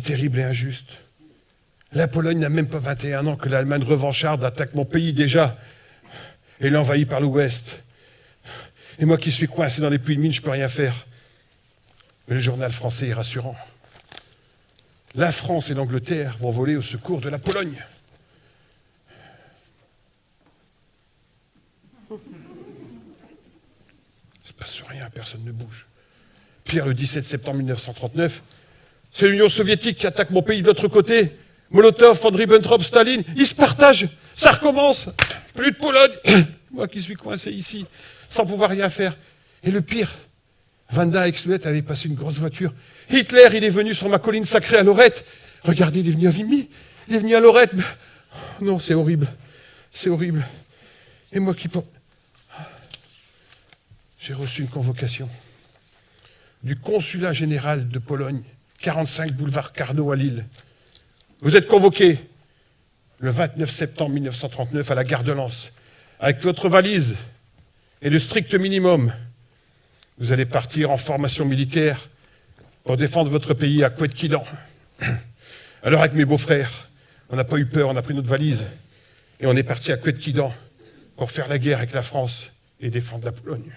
terrible et injuste. La Pologne n'a même pas 21 ans que l'Allemagne revancharde attaque mon pays déjà et l'envahit par l'Ouest. Et moi qui suis coincé dans les puits de mine, je ne peux rien faire. Mais le journal français est rassurant. La France et l'Angleterre vont voler au secours de la Pologne. Il ne se passe rien, personne ne bouge. Pire, le 17 septembre 1939, c'est l'Union soviétique qui attaque mon pays de l'autre côté. Molotov, von Ribbentrop, Staline, ils se partagent. Ça recommence. Plus de Pologne. Moi qui suis coincé ici, sans pouvoir rien faire. Et le pire, Wanda Exluet avait passé une grosse voiture. Hitler, il est venu sur ma colline sacrée à Lorette. Regardez, il est venu à Vimy, il est venu à Lorette. Non, c'est horrible. C'est horrible. Et moi qui... J'ai reçu une convocation du consulat général de Pologne, 45 boulevard Carnot à Lille. Vous êtes convoqué le 29 septembre 1939 à la gare de Lens, avec votre valise et le strict minimum. Vous allez partir en formation militaire pour défendre votre pays à Couët-Quidan. Alors avec mes beaux-frères, on n'a pas eu peur, on a pris notre valise et on est parti à Couët-Quidan pour faire la guerre avec la France et défendre la Pologne.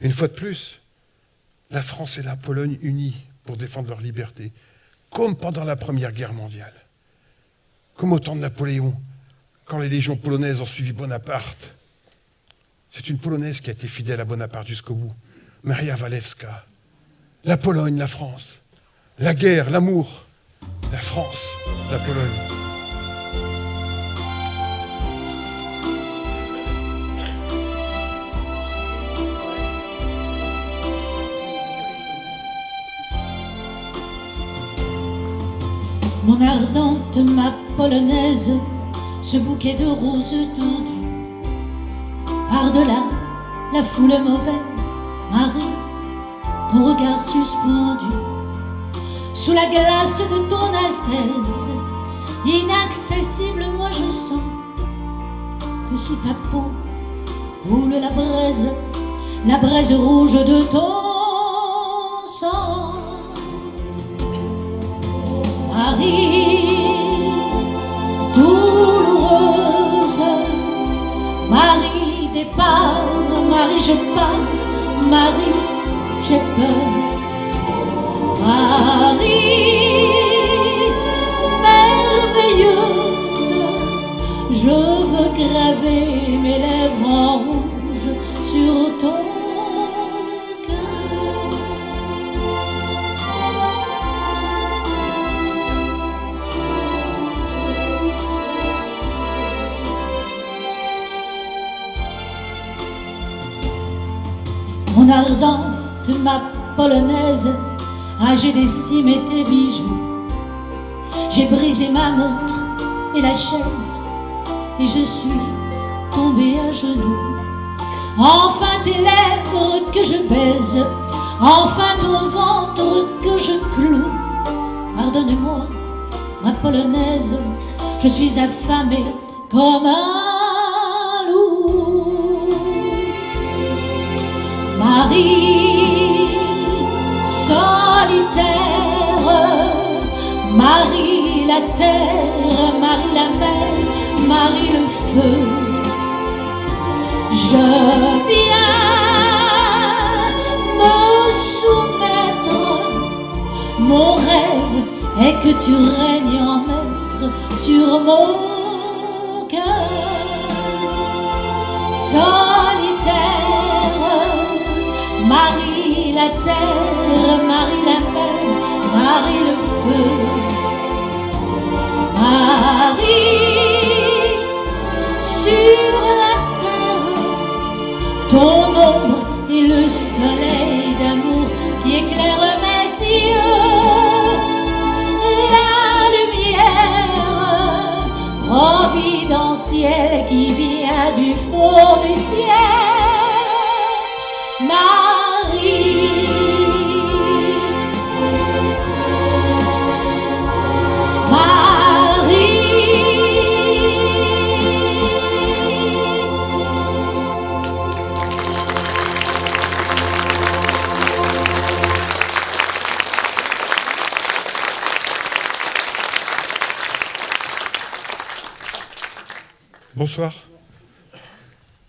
Une fois de plus, la France et la Pologne unies pour défendre leur liberté, comme pendant la Première Guerre mondiale, comme au temps de Napoléon, quand les légions polonaises ont suivi Bonaparte. C'est une Polonaise qui a été fidèle à Bonaparte jusqu'au bout, Maria Walewska. La Pologne, la France, la guerre, l'amour, la France, la Pologne. Mon ardente, ma polonaise, ce bouquet de roses tendues. Par-delà la foule mauvaise, Marie, ton regard suspendu. Sous la glace de ton ascèse, inaccessible, moi je sens que sous ta peau coule la braise rouge de ton sang. Marie, douloureuse, Marie départ, Marie je pars, Marie j'ai peur. Marie, merveilleuse, je veux graver mes lèvres en rouge sur ton Mon ardente, ma polonaise, âgée des cimes et tes bijoux. J'ai brisé ma montre et la chaise, et je suis tombée à genoux. Enfin tes lèvres que je baise, enfin ton ventre que je cloue. Pardonne-moi, ma polonaise, je suis affamée comme un loup. Marie, solitaire, Marie la terre, Marie la mer, Marie le feu. Je viens me soumettre, mon rêve est que tu règnes en maître sur mon cœur. Solitaire, Marie la terre, Marie la mer, Marie le feu. Marie, sur la terre, ciel qui vient du fond du ciel. Marie, Bonsoir.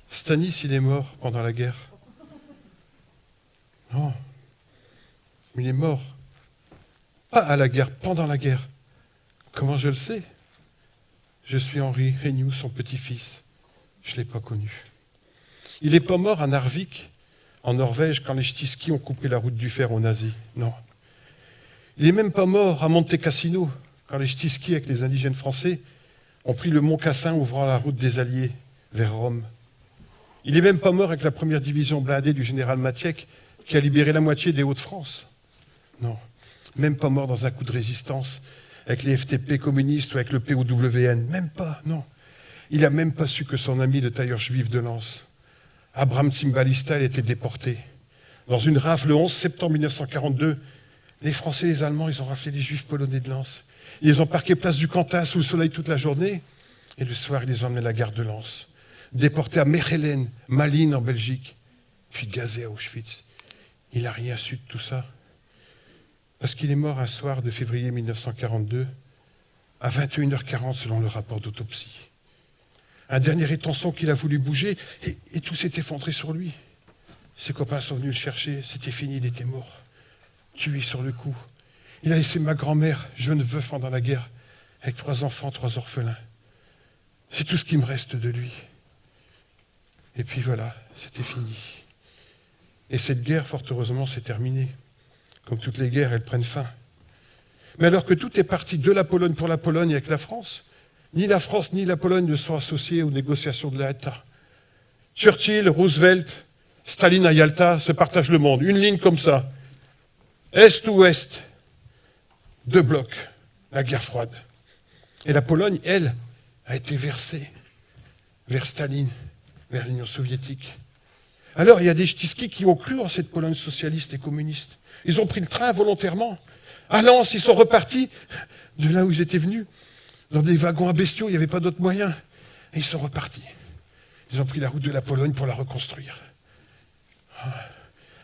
Stanis, il est mort pendant la guerre. Non, il est mort. Pas à la guerre, pendant la guerre. Comment je le sais? Je suis Henri Regnoux, son petit-fils. Je ne l'ai pas connu. Il n'est pas mort à Narvik, en Norvège, quand les Ch'tiskis ont coupé la route du fer aux nazis. Non. Il n'est même pas mort à Monte Cassino, quand les Ch'tiskis, avec les indigènes français, ont pris le mont Cassin, ouvrant la route des Alliés vers Rome. Il n'est même pas mort avec la première division blindée du général Matiek, qui a libéré la moitié des Hauts-de-France. Non, même pas mort dans un coup de résistance avec les FTP communistes ou avec le POWN. Même pas, non. Il n'a même pas su que son ami, le tailleur juif de Lens, Abraham Tsimbalista, a été déporté. Dans une rafle le 11 septembre 1942, les Français et les Allemands, ils ont raflé les Juifs polonais de Lens. Ils les ont parqués place du Quentin sous le soleil toute la journée, et le soir, ils les ont emmenés à la gare de Lens, déportés à Mechelen, Malines en Belgique, puis gazés à Auschwitz. Il n'a rien su de tout ça, parce qu'il est mort un soir de février 1942, à 21h40 selon le rapport d'autopsie. Un dernier étançon qu'il a voulu bouger, et tout s'est effondré sur lui. Ses copains sont venus le chercher, c'était fini, il était mort, tué sur le coup. Il a laissé ma grand-mère, jeune veuve pendant la guerre, avec 3 enfants, 3 orphelins. C'est tout ce qui me reste de lui. Et puis voilà, c'était fini. Et cette guerre, fort heureusement, s'est terminée. Comme toutes les guerres, elles prennent fin. Mais alors que tout est parti de la Pologne pour la Pologne avec la France, ni la France ni la Pologne ne sont associés aux négociations de la Yalta. Churchill, Roosevelt, Staline à Yalta se partagent le monde. Une ligne comme ça. Est ou ouest. 2 blocs. La guerre froide. Et la Pologne, elle, a été versée vers Staline, vers l'Union soviétique. Alors, il y a des Ch'tiskis qui ont cru en cette Pologne socialiste et communiste. Ils ont pris le train volontairement. À Lens, ils sont repartis de là où ils étaient venus, dans des wagons à bestiaux, il n'y avait pas d'autre moyen. Et ils sont repartis. Ils ont pris la route de la Pologne pour la reconstruire.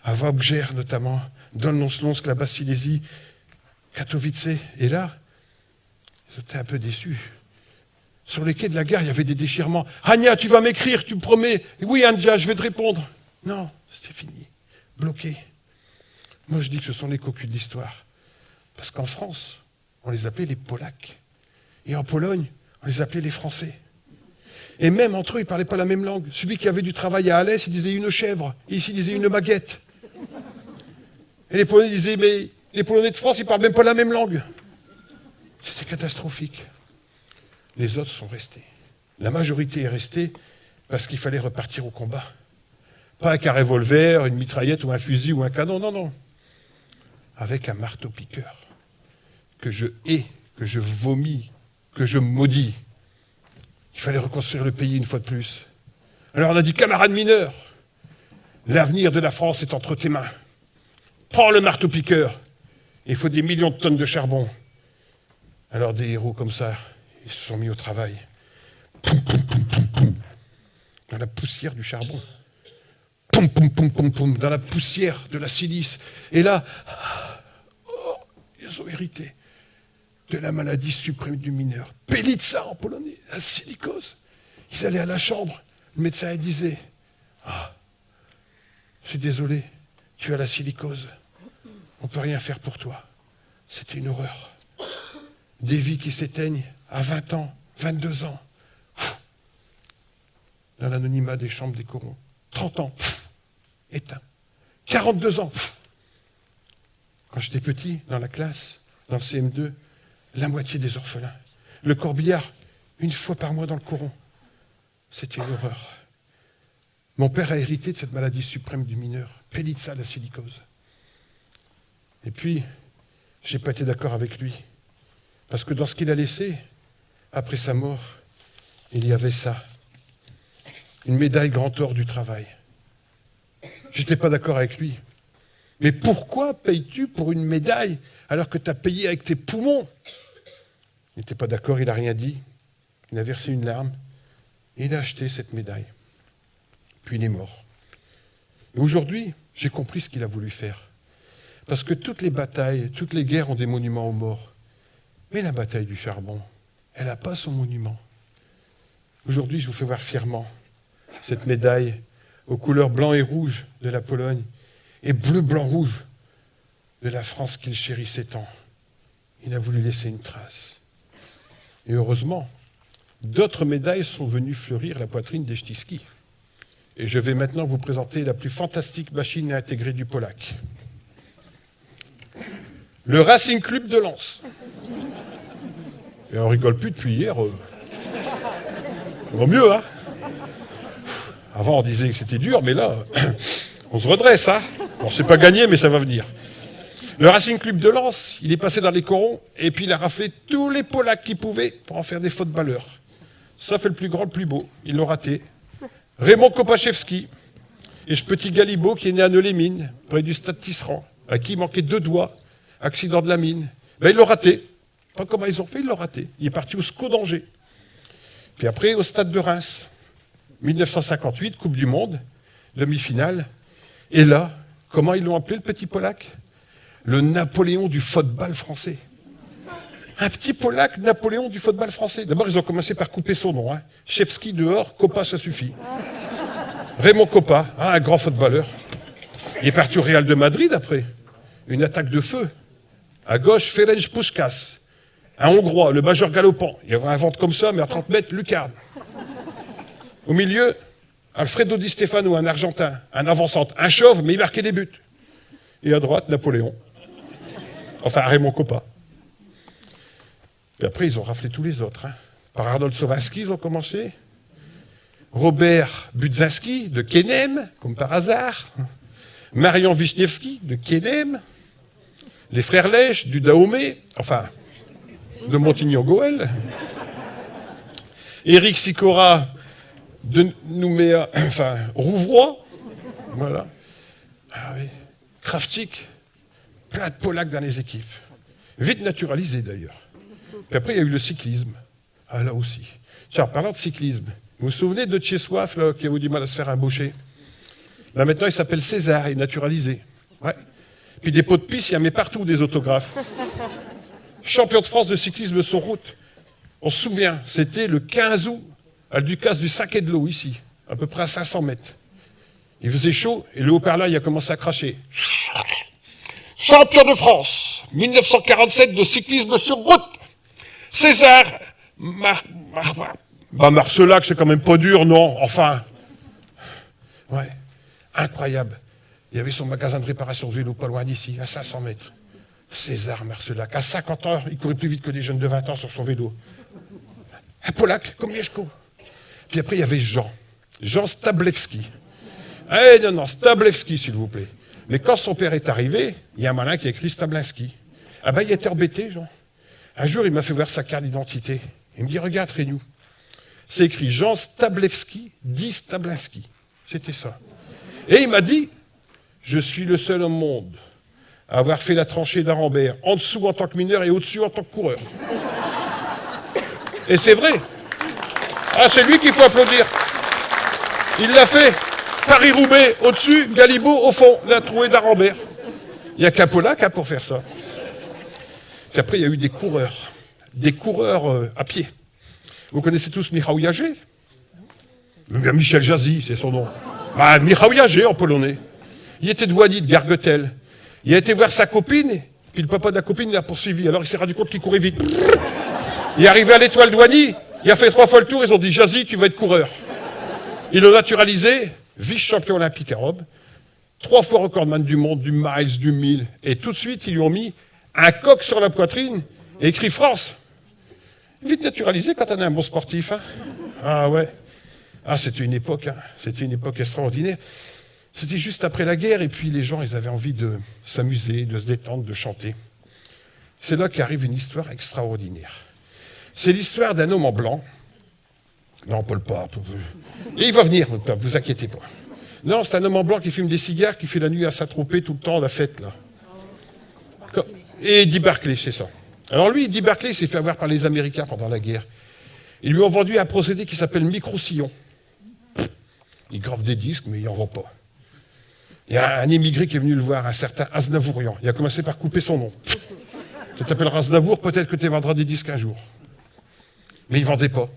À Wałbrzych notamment, Dolnosląsk, la Basse-Silésie, Katowice. Et là, ils étaient un peu déçus. Sur les quais de la gare, il y avait des déchirements. « Anya, tu vas m'écrire, tu me promets ?»« Oui, Anja, je vais te répondre. » Non, c'était fini. Bloqué. Moi, je dis que ce sont les cocus de l'histoire. Parce qu'en France, on les appelait les Polacs. Et en Pologne, on les appelait les Français. Et même entre eux, ils ne parlaient pas la même langue. Celui qui avait du travail à Alès, il disait une chèvre. Et ici, il disait une baguette. Et les Polonais disaient, mais les Polonais de France, ils ne parlent même pas la même langue. C'était catastrophique. Les autres sont restés. La majorité est restée parce qu'il fallait repartir au combat. Pas avec un revolver, une mitraillette ou un fusil ou un canon, non, non. Avec un marteau-piqueur que je hais, que je vomis, que je maudis. Il fallait reconstruire le pays une fois de plus. Alors on a dit, camarades mineurs, l'avenir de la France est entre tes mains. Prends le marteau-piqueur. Il faut des millions de tonnes de charbon. Alors des héros comme ça, ils se sont mis au travail. Poum, poum, poum, poum, poum. Dans la poussière du charbon. Poum, poum, poum, poum, poum. Dans la poussière de la silice. Et là, ils ont hérité de la maladie suprême du mineur. Pelitsa en polonais, la silicose. Ils allaient à la chambre. Le médecin disait, je suis désolé, tu as la silicose. On ne peut rien faire pour toi. C'était une horreur. Des vies qui s'éteignent à 20 ans, 22 ans. Dans l'anonymat des chambres des corons. 30 ans, éteint. 42 ans. Quand j'étais petit, dans la classe, dans le CM2, la moitié des orphelins. Le corbillard, 1 fois par mois dans le coron. C'était une horreur. Mon père a hérité de cette maladie suprême du mineur, Pelitsa, la silicose. Et puis, je n'ai pas été d'accord avec lui. Parce que dans ce qu'il a laissé, après sa mort, il y avait ça. Une médaille Grand Or du travail. Je n'étais pas d'accord avec lui. Mais pourquoi payes-tu pour une médaille alors que tu as payé avec tes poumons? Il n'était pas d'accord, il n'a rien dit. Il a versé une larme et il a acheté cette médaille. Puis il est mort. Et aujourd'hui, j'ai compris ce qu'il a voulu faire. Parce que toutes les batailles, toutes les guerres ont des monuments aux morts. Mais la bataille du charbon, elle n'a pas son monument. Aujourd'hui, je vous fais voir fièrement cette médaille aux couleurs blanc et rouge de la Pologne et bleu, blanc, rouge de la France qu'il chérissait tant. Il a voulu laisser une trace. Et heureusement, d'autres médailles sont venues fleurir la poitrine des Ch'tiskis. Et je vais maintenant vous présenter la plus fantastique machine à intégrer du Polac. Le Racing Club de Lens. Et on rigole plus depuis hier. Ça va mieux, hein? Avant, on disait que c'était dur, mais là, on se redresse, hein? Bon, c'est pas gagné, mais ça va venir. Le Racing Club de Lens, il est passé dans les corons, et puis il a raflé tous les Polacs qu'il pouvait pour en faire des footballeurs. Sauf le plus grand, le plus beau. Ils l'ont raté. Raymond Kopachevski et ce petit Galibo qui est né à Neulémine, près du stade Tisserand, à qui il manquait 2 doigts, accident de la mine. Ben, ils l'ont raté. Pas comment ils ont fait, ils l'ont raté. Il est parti au SCO d'Angers. Puis après, au stade de Reims. 1958, Coupe du Monde, demi-finale. Et là, comment ils l'ont appelé, le petit Polac? Le Napoléon du football français. Un petit Polac, Napoléon du football français. D'abord, ils ont commencé par couper son nom. Hein. Chevski dehors, Kopa, ça suffit. Raymond Kopa, hein, un grand footballeur. Il est parti au Real de Madrid après. Une attaque de feu. À gauche, Ferenc Puskás. Un Hongrois, le Bajor galopant. Il y avait un ventre comme ça, mais à 30 mètres, lucarne. Au milieu, Alfredo Di Stefano, un Argentin, un avant-centre, un chauve, mais il marquait des buts. Et à droite, Napoléon. Enfin, Raymond Kopa. Et après, ils ont raflé tous les autres. Hein. Par Arnold Sowański, ils ont commencé. Robert Budzinski, de Kenem, comme par hasard. Marian Wisniewski, de Kenem. Les frères Lèche, du Dahomey, enfin, de Montignon-Goël. Éric Sicora, de Nouméa, enfin, Rouvroy. Voilà. Ah oui. Kraftik, plein de Polacs dans les équipes. Vite naturalisé d'ailleurs. Puis après, il y a eu le cyclisme. Ah, là aussi. Tiens, en parlant de cyclisme, vous vous souvenez de Tchessoif, là, qui a eu du mal à se faire embaucher? Là, maintenant, il s'appelle César, il est naturalisé. Ouais. Puis des pots de pisse, il y en met partout des autographes. Champion de France de cyclisme sur route. On se souvient, c'était le 15 août, à Ducasse du Sac et de l'eau, ici, à peu près à 500 mètres. Il faisait chaud, et le haut-parleur, il a commencé à cracher. Champion de France, 1947 de cyclisme sur route. César Marcelac, c'est quand même pas dur, non? Enfin. Ouais, incroyable. Il y avait son magasin de réparation de vélo pas loin d'ici, à 500 mètres. César Marcelac, à 50 ans, il courait plus vite que des jeunes de 20 ans sur son vélo. Un Polac, comme Mieszko. Puis après, il y avait Jean Stablewski. Eh non, Stablewski, s'il vous plaît. Mais quand son père est arrivé, il y a un malin qui a écrit Stablinski. Ah ben, il était embêté, Jean. Un jour, il m'a fait voir sa carte d'identité. Il me dit, regarde, Rénou. C'est écrit Jean Stablewski, dit Stablinski. C'était ça. Et il m'a dit, je suis le seul au monde à avoir fait la tranchée d'Arambert, en dessous en tant que mineur et au-dessus en tant que coureur. Et c'est vrai. Ah, c'est lui qu'il faut applaudir. Il l'a fait. Paris-Roubaix, au-dessus, Galibo, au fond, la trouée d'Arambert. Il n'y a qu'un Polac hein, pour faire ça. Puis après, il y a eu des coureurs à pied. Vous connaissez tous Michał Jagé? Michel Jazzy, c'est son nom. Bah, Michał Jagé en polonais. Il était douanier de Gargotel. Il a été voir sa copine, puis le papa de la copine l'a poursuivi. Alors il s'est rendu compte qu'il courait vite. Il est arrivé à l'Étoile Douanier, il a fait 3 fois le tour, ils ont dit « Jazzy, tu vas être coureur ». Ils l'ont naturalisé, vice-champion olympique à Rome, 3 fois recordman du monde, du miles, du 1000. Et tout de suite, ils lui ont mis un coq sur la poitrine et écrit « France ». Vite naturalisé quand on est un bon sportif. Hein. Ah ouais. Ah, c'était une époque, hein. C'était une époque extraordinaire. C'était juste après la guerre, et puis les gens, ils avaient envie de s'amuser, de se détendre, de chanter. C'est là qu'arrive une histoire extraordinaire. C'est l'histoire d'un homme en blanc, Non, Paul Pape. Et il va venir, votre Pape, vous inquiétez pas. Non, c'est un homme en blanc qui fume des cigares, qui fait la nuit à Saint-Tropez tout le temps, la fête, là. Et Eddie Barclay, c'est ça. Alors lui, Eddie Barclay s'est fait avoir par les Américains pendant la guerre. Ils lui ont vendu un procédé qui s'appelle micro-sillon. Il grave des disques, mais il n'en vend pas. Il y a un immigré qui est venu le voir, un certain Aznavourian. Il a commencé par couper son nom. Tu t'appelleras Aznavour, peut-être que tu vendras des disques un jour. Mais il ne vendait pas.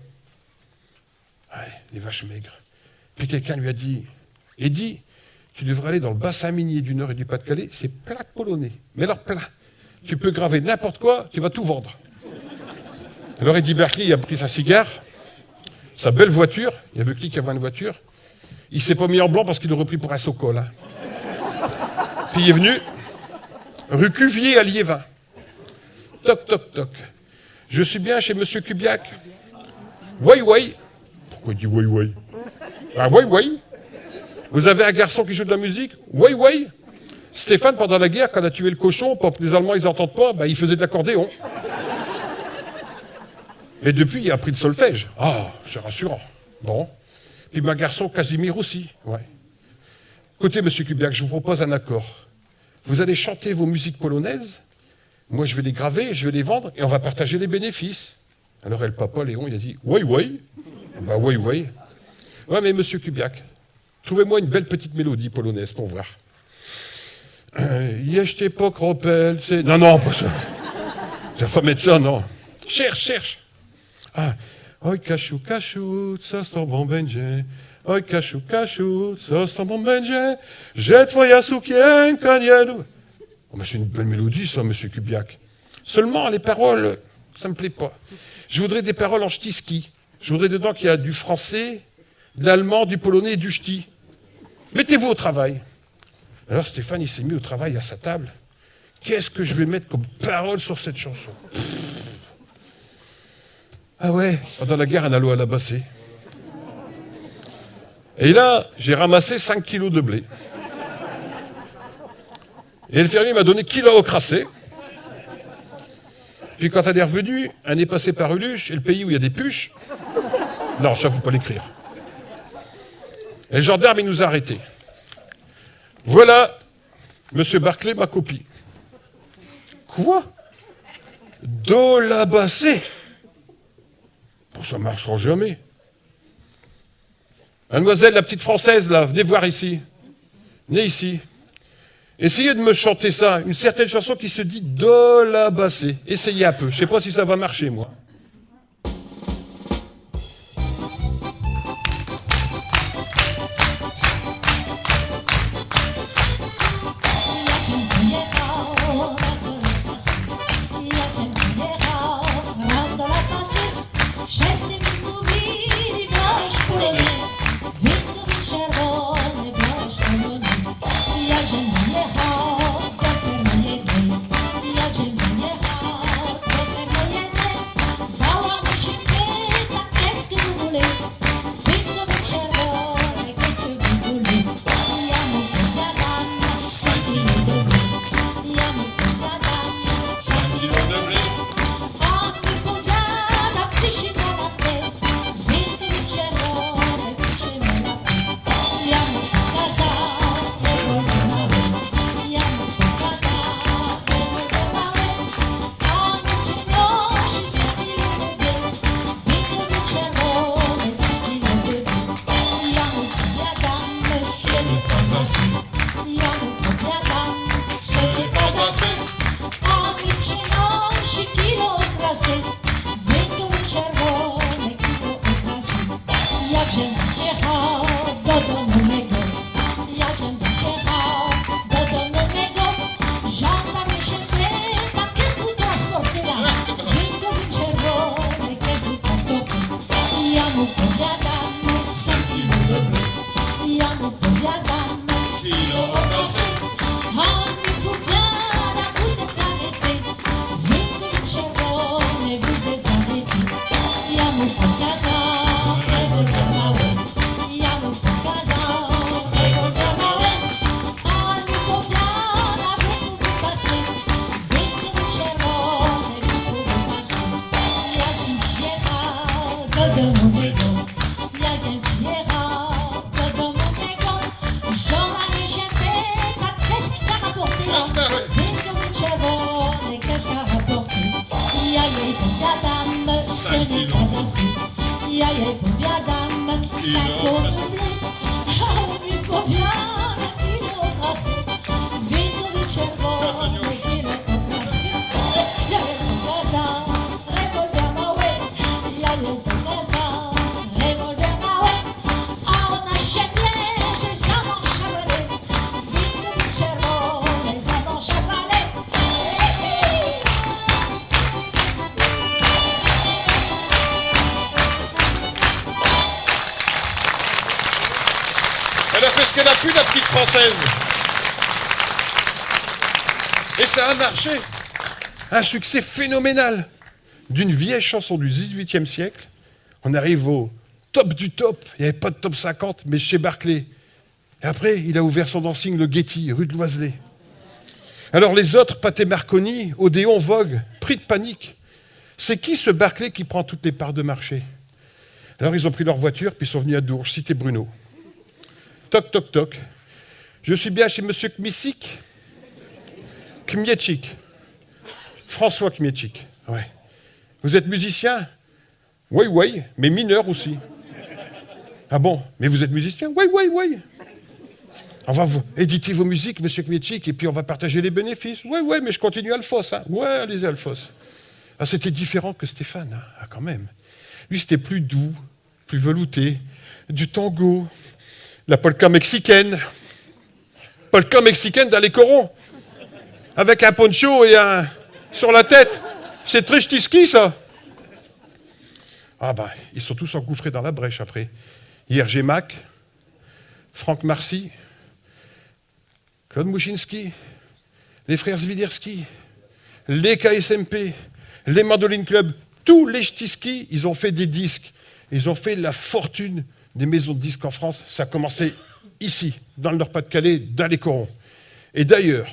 Ouais, les vaches maigres. Puis quelqu'un lui a dit, Eddie, tu devrais aller dans le bassin minier du Nord et du Pas-de-Calais, c'est plein de Polonais. Mais alors plein. Tu peux graver n'importe quoi, tu vas tout vendre. Alors Eddie Barclay, il a pris sa cigare, sa belle voiture, il y avait qui avait une voiture. Il s'est pas mis en blanc parce qu'il l'aurait pris pour un Sokol. Hein. Puis il est venu, rue Cuvier à Liévin. Toc, toc, toc. Je suis bien chez Monsieur Kubiak. Oui, oui. Pourquoi il dit oui, oui? Ah, oui, oui. Vous avez un garçon qui joue de la musique? Oui, oui. Stéphane, pendant la guerre, quand on a tué le cochon, pour que les Allemands ils n'entendent pas, ben, il faisait de l'accordéon. Et depuis, il a appris le solfège. Ah, c'est rassurant. Bon. Puis ma garçon Casimir aussi. Ouais. Écoutez, Monsieur Kubiak, je vous propose un accord. Vous allez chanter vos musiques polonaises, moi je vais les graver, je vais les vendre, et on va partager les bénéfices. Alors le papa, Léon, il a dit, oui, oui. Ben oui, oui. Ouais, mais Monsieur Kubiak, trouvez-moi une belle petite mélodie polonaise pour voir. Jeszcze pokropel, c'est... Non, pas ça. Tu vas pas mettre ça, non. Cherche. Ah. Oj, Kasiu, Kasiu, co z tobą będzie? Oj, Kasiu, Kasiu, co z tobą będzie? Że twoja sukienka nie... Oh, mais c'est une belle mélodie, ça, Monsieur Kubiak. Seulement, les paroles, ça me plaît pas. Je voudrais des paroles en ch'tiski. Je voudrais dedans qu'il y a du français, de l'allemand, du polonais et du ch'ti. Mettez-vous au travail. Alors Stéphane, il s'est mis au travail à sa table. Qu'est-ce que je vais mettre comme parole sur cette chanson? Ah ouais, pendant la guerre, un aloe à la bassée. Et là, j'ai ramassé 5 kilos de blé. Et le fermier m'a donné kilo au crassé. Puis quand elle est revenue, elle est passée par Uluche, et le pays où il y a des puches. Non, ça, il ne faut pas l'écrire. Et le gendarme, il nous a arrêtés. Voilà, Monsieur Barclay, ma copie. Quoi? De la bassée? Bon, ça ne marchera jamais. Mademoiselle, la petite française, là, venez voir ici. Venez ici. Essayez de me chanter ça, une certaine chanson qui se dit de la bassée. Essayez un peu. Je ne sais pas si ça va marcher, moi. Ja jej powiadam, za mi powiada, ile okrasy, winowy czerwony, ile okrasy. Ja jej pokazał rewolwer mały, ja jej pokazał rewolwer mały, a ona się bierze za mąż szabelę, winowy czerwony, za mąż szabelę. Elle a fait ce qu'elle a pu, la petite française. Et ça a marché. Un succès phénoménal. D'une vieille chanson du XVIIIe siècle, on arrive au top du top. Il n'y avait pas de top 50, mais chez Barclay. Et après, il a ouvert son dancing, le Getty, rue de Loiselet. Alors les autres, Pathé Marconi, Odéon, Vogue, pris de panique. C'est qui ce Barclay qui prend toutes les parts de marché? Alors ils ont pris leur voiture, puis ils sont venus à Dourges, cité Bruno. Toc, toc, toc. Je suis bien chez monsieur Kmicic. Kmietchik. François Kmietchik. Ouais. Vous êtes musicien? Oui, oui, mais mineur aussi. Ah bon? Mais vous êtes musicien? Oui, oui, oui. On va vous éditer vos musiques, monsieur Kmietchik, et puis on va partager les bénéfices. Oui, oui, mais je continue Alphonse. Hein. Ouais, allez-y, Alphonse. Ah, c'était différent que Stéphane, hein. Ah, quand même. Lui, c'était plus doux, plus velouté, du tango. La polka mexicaine. Polka mexicaine dans les corons. Avec un poncho et un sur la tête. C'est très ch'tiski, ça. Ah bah, ils sont tous engouffrés dans la brèche après. Jerzy Mack, Franck Marcy, Claude Mouchinski, les frères Zwiderski, les KSMP, les Mandoline Club, tous les ch'tiski, ils ont fait des disques. Ils ont fait la fortune des maisons de disques en France. Ça a commencé ici, dans le Nord-Pas-de-Calais, dans les corons. Et d'ailleurs,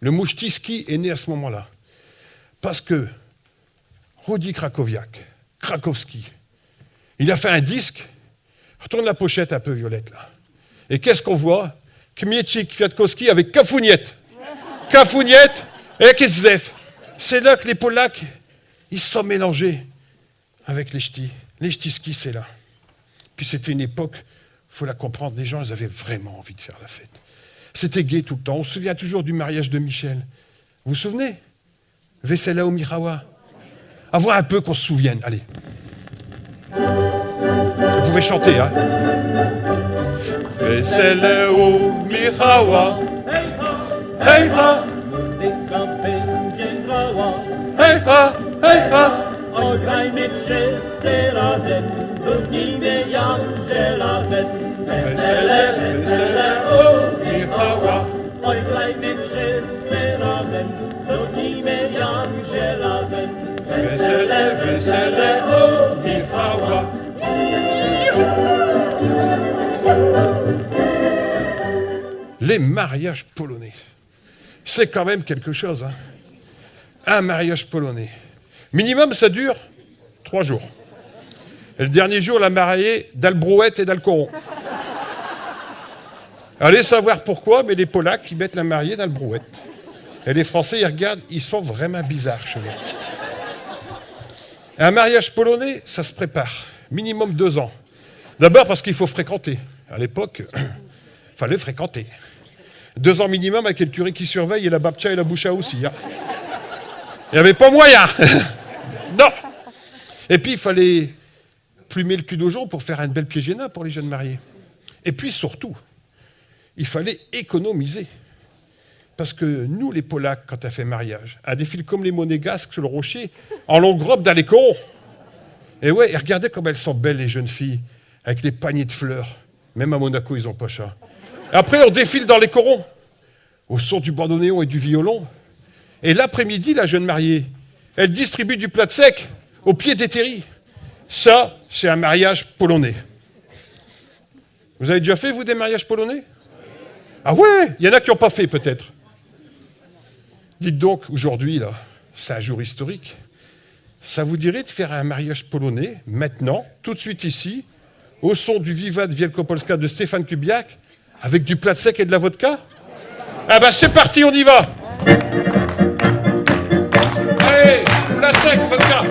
le mot ch'tiski est né à ce moment-là. Parce que Rudi Krakowiak, Krakowski, il a fait un disque. Retourne la pochette un peu violette, là. Et qu'est-ce qu'on voit? Kmietchik, Kwiatkowski avec Kafouniette. Kafouniette et Keszef. C'est là que les Polacs, ils se sont mélangés avec les ch'tis. Les ch'tiski, c'est là. Puis c'était une époque, il faut la comprendre, les gens, ils avaient vraiment envie de faire la fête. C'était gai tout le temps. On se souvient toujours du mariage de Michel. Vous vous souvenez? Vesela au Mirawa. Avoir un peu qu'on se souvienne. Allez. Vous pouvez chanter, hein? Vesela au Mirawa. Hey ha! Hey ha! Hey ha! Ograjmy wszyscy razem, równijmy jak żelazem. Wesele, wesele, o Michała. Ograjmy wszyscy razem, równijmy jak żelazem. Wesele, wesele, o Michała. Les mariages polonais, c'est quand même quelque chose. Hein. Un mariage polonais. Minimum, ça dure 3 jours. Et le dernier jour, la mariée d'Albrouette et d'Alcoron. Allez savoir pourquoi, mais les Polacs, ils mettent la mariée d'Albrouette. Et les Français, ils regardent, ils sont vraiment bizarres chez nous. Un mariage polonais, ça se prépare. Minimum 2 ans. D'abord parce qu'il faut fréquenter. À l'époque, il fallait fréquenter. 2 ans minimum avec le curé qui surveille et la babcha et la boucha aussi. Hein. Il n'y avait pas moyen. Non. Et puis, il fallait plumer le cul d'aujon pour faire une belle piégéna pour les jeunes mariés. Et puis, surtout, il fallait économiser. Parce que nous, les Polacs, quand on fait mariage, un défile comme les monégasques sur le rocher, en longue robe dans les corons. Et ouais, et regardez comme elles sont belles, les jeunes filles, avec les paniers de fleurs. Même à Monaco, ils n'ont pas ça. Après, on défile dans les corons, au son du bandoneon et du violon. Et l'après-midi, la jeune mariée, elle distribue du plat de sec au pied des terris. Ça, c'est un mariage polonais. Vous avez déjà fait, vous, des mariages polonais? Ah ouais, il y en a qui n'ont pas fait, peut-être. Dites donc, aujourd'hui, là, c'est un jour historique. Ça vous dirait de faire un mariage polonais, maintenant, tout de suite ici, au son du Vivat Wielkopolska de Stéphane Kubiak, avec du plat de sec et de la vodka? Ah ben c'est parti, on y va! Allez, plat de sec, vodka!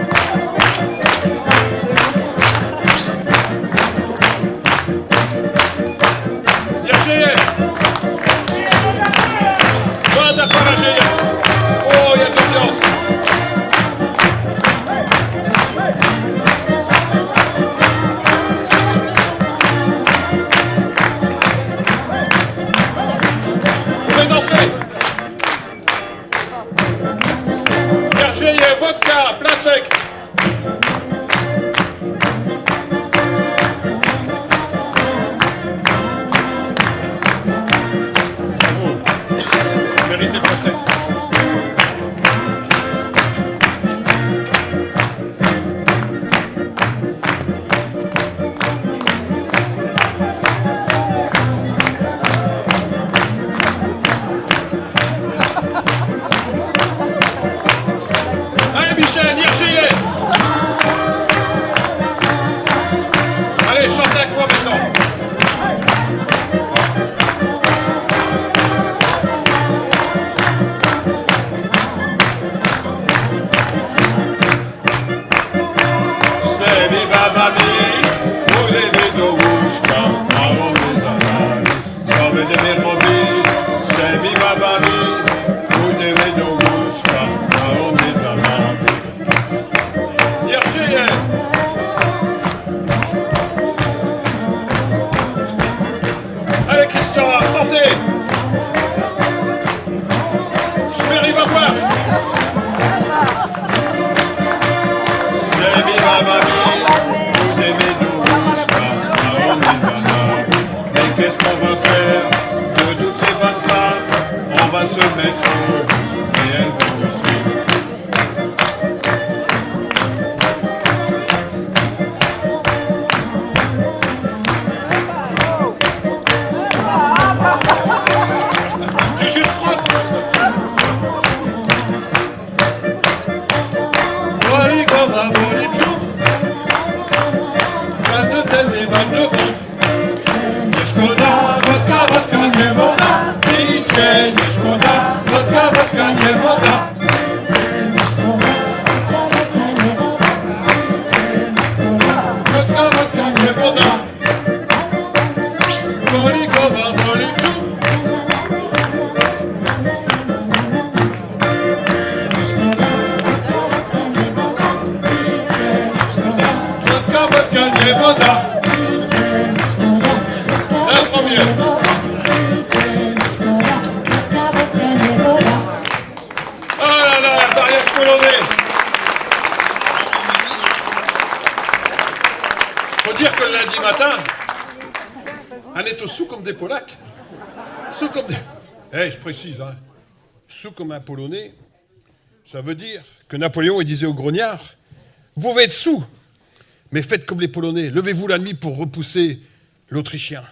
tonnes de vin. Nie szkoda, vodka, vodka, nie woda. Picie, nie szkoda, vodka, vodka, nie woda. Vodka, vodka, nie woda. Bolikowa, boliku. Vodka, vodka, nie woda. Teraz mam je. Oh là là, mariage polonais. Faut dire que le lundi matin, on est au sous comme des Polacs. Sous comme des... Eh, je précise, hein. Sous comme un Polonais, ça veut dire que Napoléon, il disait aux grognards, vous pouvez être sous, mais faites comme les Polonais, levez-vous la nuit pour repousser l'Autrichien.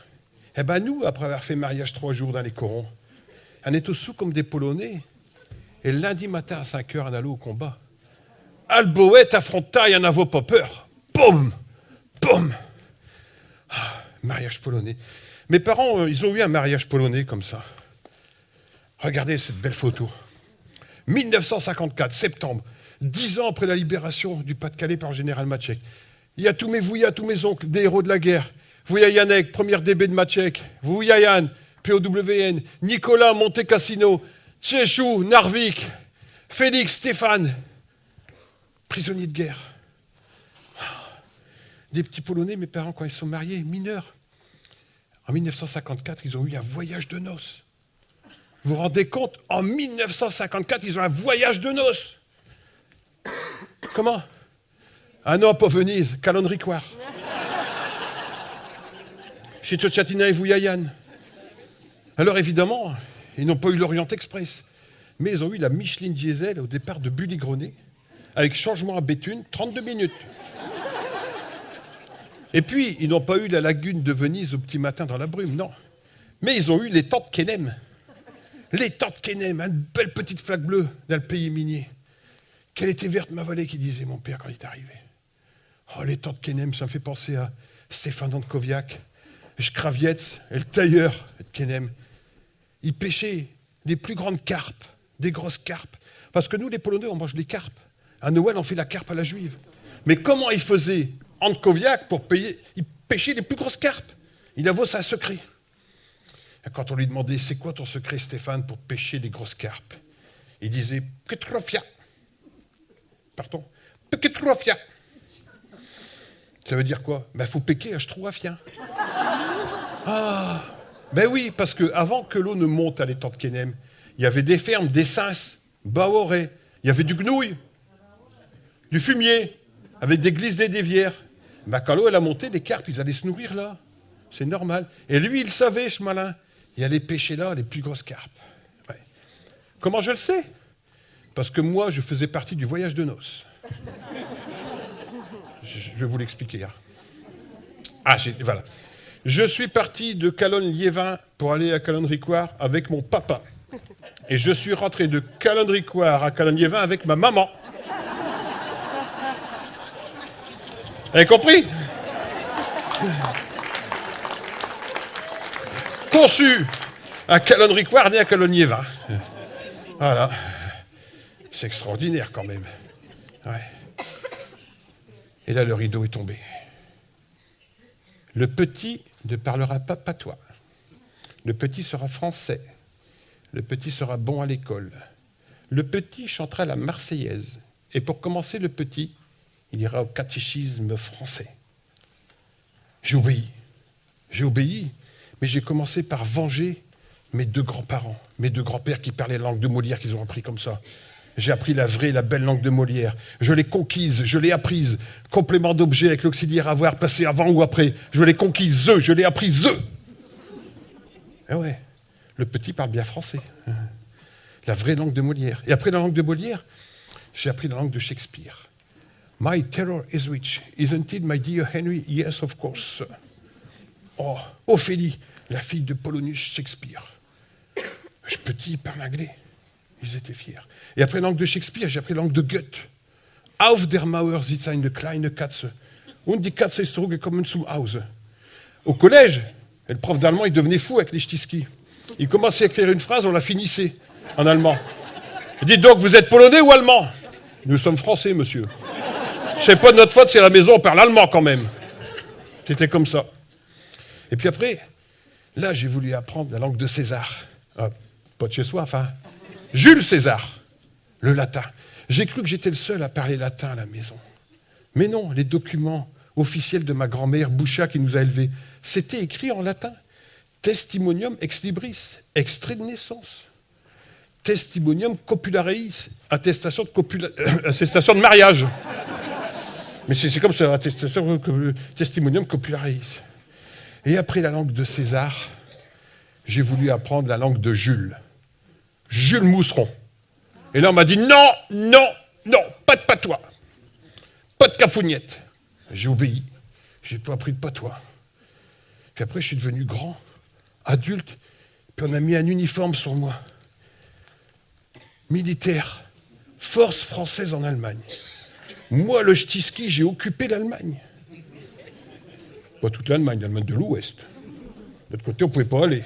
Eh ben nous, après avoir fait mariage 3 jours dans les corons, on est au sous comme des Polonais, et le lundi matin à 5 heures, on allait au combat. Alboët affronta, il en avait pas peur. Boum! Boum! Ah, mariage polonais. Mes parents, ils ont eu un mariage polonais comme ça. Regardez cette belle photo. 1954, septembre, 10 ans après la libération du Pas-de-Calais par le général Maček. Il y a tous mes vouillas, tous mes oncles, des héros de la guerre. Vouya Janek, première DB de Maček. Vouya Jan, POWN. Nicolas Montecassino. Tchéchou, Narvik. Félix, Stéphane. Prisonniers de guerre. Des petits Polonais, mes parents, quand ils sont mariés, mineurs. En 1954, ils ont eu un voyage de noces. Vous vous rendez compte? En 1954, ils ont un voyage de noces. Comment? Ah non, pas Venise, Calonne-Ricoire. Chez Tchatchina et Vouyayan. Alors évidemment, ils n'ont pas eu l'Orient Express, mais ils ont eu la Michelin Diesel au départ de Bully-Grenet, avec changement à Béthune, 32 minutes. Et puis, ils n'ont pas eu la lagune de Venise au petit matin dans la brume, non. Mais ils ont eu les temps de Kenem. Les temps de Kenem, une belle petite flaque bleue dans le pays minier. Qu'elle était verte, ma vallée, qui disait mon père quand il est arrivé. Oh, les temps de Kenem, ça me fait penser à Stéphane Antkowiak, Schkravietz et le tailleur de Kenem. Ils pêchaient les plus grandes carpes, des grosses carpes. Parce que nous, les Polonais, on mange les carpes. À Noël, on fait la carpe à la juive. Mais comment ils faisaient Antkowiak pour payer? Il pêchait les plus grosses carpes. Il avait un secret. Et quand on lui demandait, c'est quoi ton secret, Stéphane, pour pêcher les grosses carpes? Il disait, Petrofia. Pardon? Petrofia. Ça veut dire quoi? Ben, faut péquer à Stroafien. Ah, ben oui, parce qu'avant que l'eau ne monte à l'étang de Kenem, il y avait des fermes, des sens, Baoré, il y avait du gnouille, du fumier, avec des glisses des dévières. Ben, quand l'eau elle a monté, les carpes, ils allaient se nourrir là. C'est normal. Et lui, il savait, ce malin. Il allait pêcher là les plus grosses carpes. Ouais. Comment je le sais? Parce que moi, je faisais partie du voyage de noces. Je vais vous l'expliquer. Hein. Ah, voilà. Je suis parti de Calonne-Liévin pour aller à Calonne-Ricoire avec mon papa. Et je suis rentré de Calonne-Ricoire à Calonne-Liévin avec ma maman. Vous avez compris? Conçu à Calonne-Ricoire, né à Calonne-Liévin. Voilà. C'est extraordinaire quand même. Ouais. Et là, le rideau est tombé. Le petit ne parlera pas patois. Le petit sera français. Le petit sera bon à l'école. Le petit chantera la Marseillaise. Et pour commencer, le petit, il ira au catéchisme français. J'ai obéi, mais j'ai commencé par venger mes 2 grands-parents, mes 2 grands-pères qui parlaient la langue de Molière, qu'ils ont appris comme ça. J'ai appris la vraie, la belle langue de Molière. Je l'ai conquise, je l'ai apprise. Complément d'objet avec l'auxiliaire avoir, passé avant ou après. Je l'ai conquise, je l'ai apprise. Eh ouais, le petit parle bien français. La vraie langue de Molière. Et après la langue de Molière, j'ai appris la langue de Shakespeare. My terror is rich, isn't it, my dear Henry? Yes, of course. Oh, Ophélie, la fille de Polonius Shakespeare. Ce petit parle anglais. Ils étaient fiers. Et après la langue de Shakespeare, j'ai appris la langue de Goethe. Auf der Mauer sitzt eine kleine Katze. Und die Katze ist zurückgekommen zum Hause. au collège. Et le prof d'allemand, il devenait fou avec les ch'tiskis. Il commençait à écrire une phrase, on la finissait en allemand. Dites donc, vous êtes polonais ou allemand? Nous sommes français, monsieur. C'est pas de notre faute, c'est à la maison, on parle allemand quand même. C'était comme ça. Et puis après, là, j'ai voulu apprendre la langue de César. Ah, pas de chez soi, enfin. Jules César, le latin. J'ai cru que j'étais le seul à parler latin à la maison. Mais non, les documents officiels de ma grand-mère Boucha qui nous a élevés, c'était écrit en latin. Testimonium ex libris, extrait de naissance. Testimonium copulareis, attestation de mariage. Mais c'est comme ça, testimonium copulareis. Et après la langue de César, j'ai voulu apprendre la langue de Jules. Jules Mousseron. Et là, on m'a dit non, non, non, pas de patois. Pas de cafougnette. J'ai obéi. J'ai pas appris de patois. Puis après, je suis devenu grand, adulte, puis on a mis un uniforme sur moi. Militaire, force française en Allemagne. Moi, le ch'tiski, j'ai occupé l'Allemagne. Pas toute l'Allemagne, l'Allemagne de l'Ouest. De l'autre côté, on ne pouvait pas aller.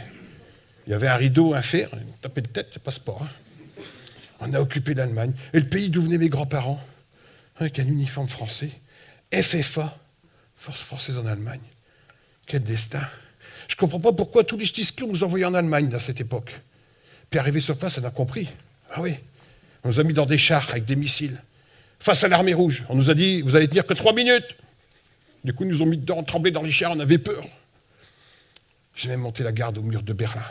Il y avait un rideau, un fer, une tapée de tête, ça passe pas. Hein. On a occupé l'Allemagne. Et le pays d'où venaient mes grands-parents, avec un uniforme français, FFA, Force française en Allemagne. Quel destin. Je ne comprends pas pourquoi tous les ch'tiskis nous envoyaient en Allemagne à cette époque. Puis arrivé sur place, on a compris. Ah oui, on nous a mis dans des chars avec des missiles. Face à l'armée rouge, on nous a dit, vous allez tenir que 3 minutes. Du coup, ils nous ont mis dedans, tremblés dans les chars, on avait peur. J'ai même monté la garde au mur de Berlin.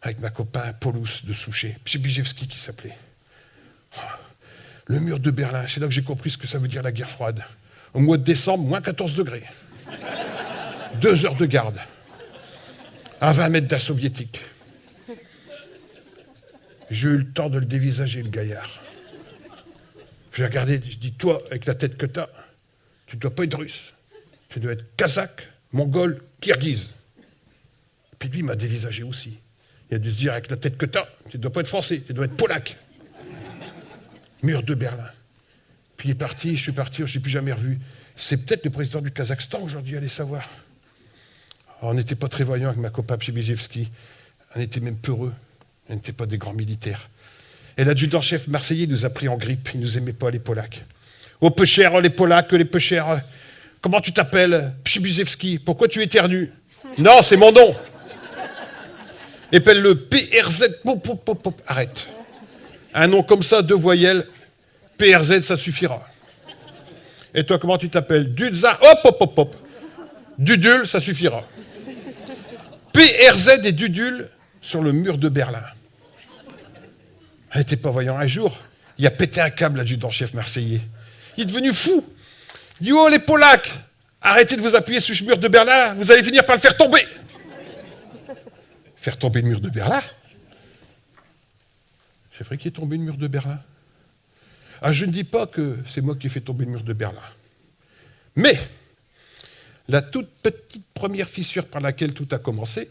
Avec ma copain Paulus de Souchet, Przybijewski qui s'appelait. Le mur de Berlin, c'est là que j'ai compris ce que ça veut dire la guerre froide. Au mois de décembre, moins 14 degrés. 2 heures de garde. À 20 mètres d'un soviétique. J'ai eu le temps de le dévisager, le gaillard. J'ai regardé, je dis, toi, avec la tête que tu as, tu ne dois pas être russe. Tu dois être kazakh, mongol, kirghize. Puis lui, il m'a dévisagé aussi. Il a dû se dire, avec la tête que tu as, tu ne dois pas être français, tu dois être polac. Mur de Berlin. Puis il est parti, je suis parti, je ne l'ai plus jamais revu. C'est peut-être le président du Kazakhstan aujourd'hui, allez savoir. Alors, on n'était pas très voyants avec ma copain Przybijewski. On était même peureux. On n'était pas des grands militaires. Et l'adjudant-chef marseillais nous a pris en grippe. Il ne nous aimait pas, les Polacs. Oh, peu cher, les Polacs, les peu chers. Comment tu t'appelles? Przybijewski. Pourquoi tu éternues? Non, c'est mon nom. Épelle-le PRZ. Pop, pop, pop, pop. Arrête. Un nom comme ça, 2 voyelles. PRZ, ça suffira. Et toi, comment tu t'appelles? Dudza. Hop, hop, hop, hop. Dudule, ça suffira. PRZ et Dudule sur le mur de Berlin. Elle n'était pas voyant un jour. Il a pété un câble, l'adjudant-chef marseillais. Il est devenu fou. Il dit, oh, les Polacs, arrêtez de vous appuyer sur le mur de Berlin, vous allez finir par le faire tomber. Faire tomber le mur de Berlin? C'est vrai qu'il est tombé le mur de Berlin. Ah, je ne dis pas que c'est moi qui ai fait tomber le mur de Berlin. Mais la toute petite première fissure par laquelle tout a commencé,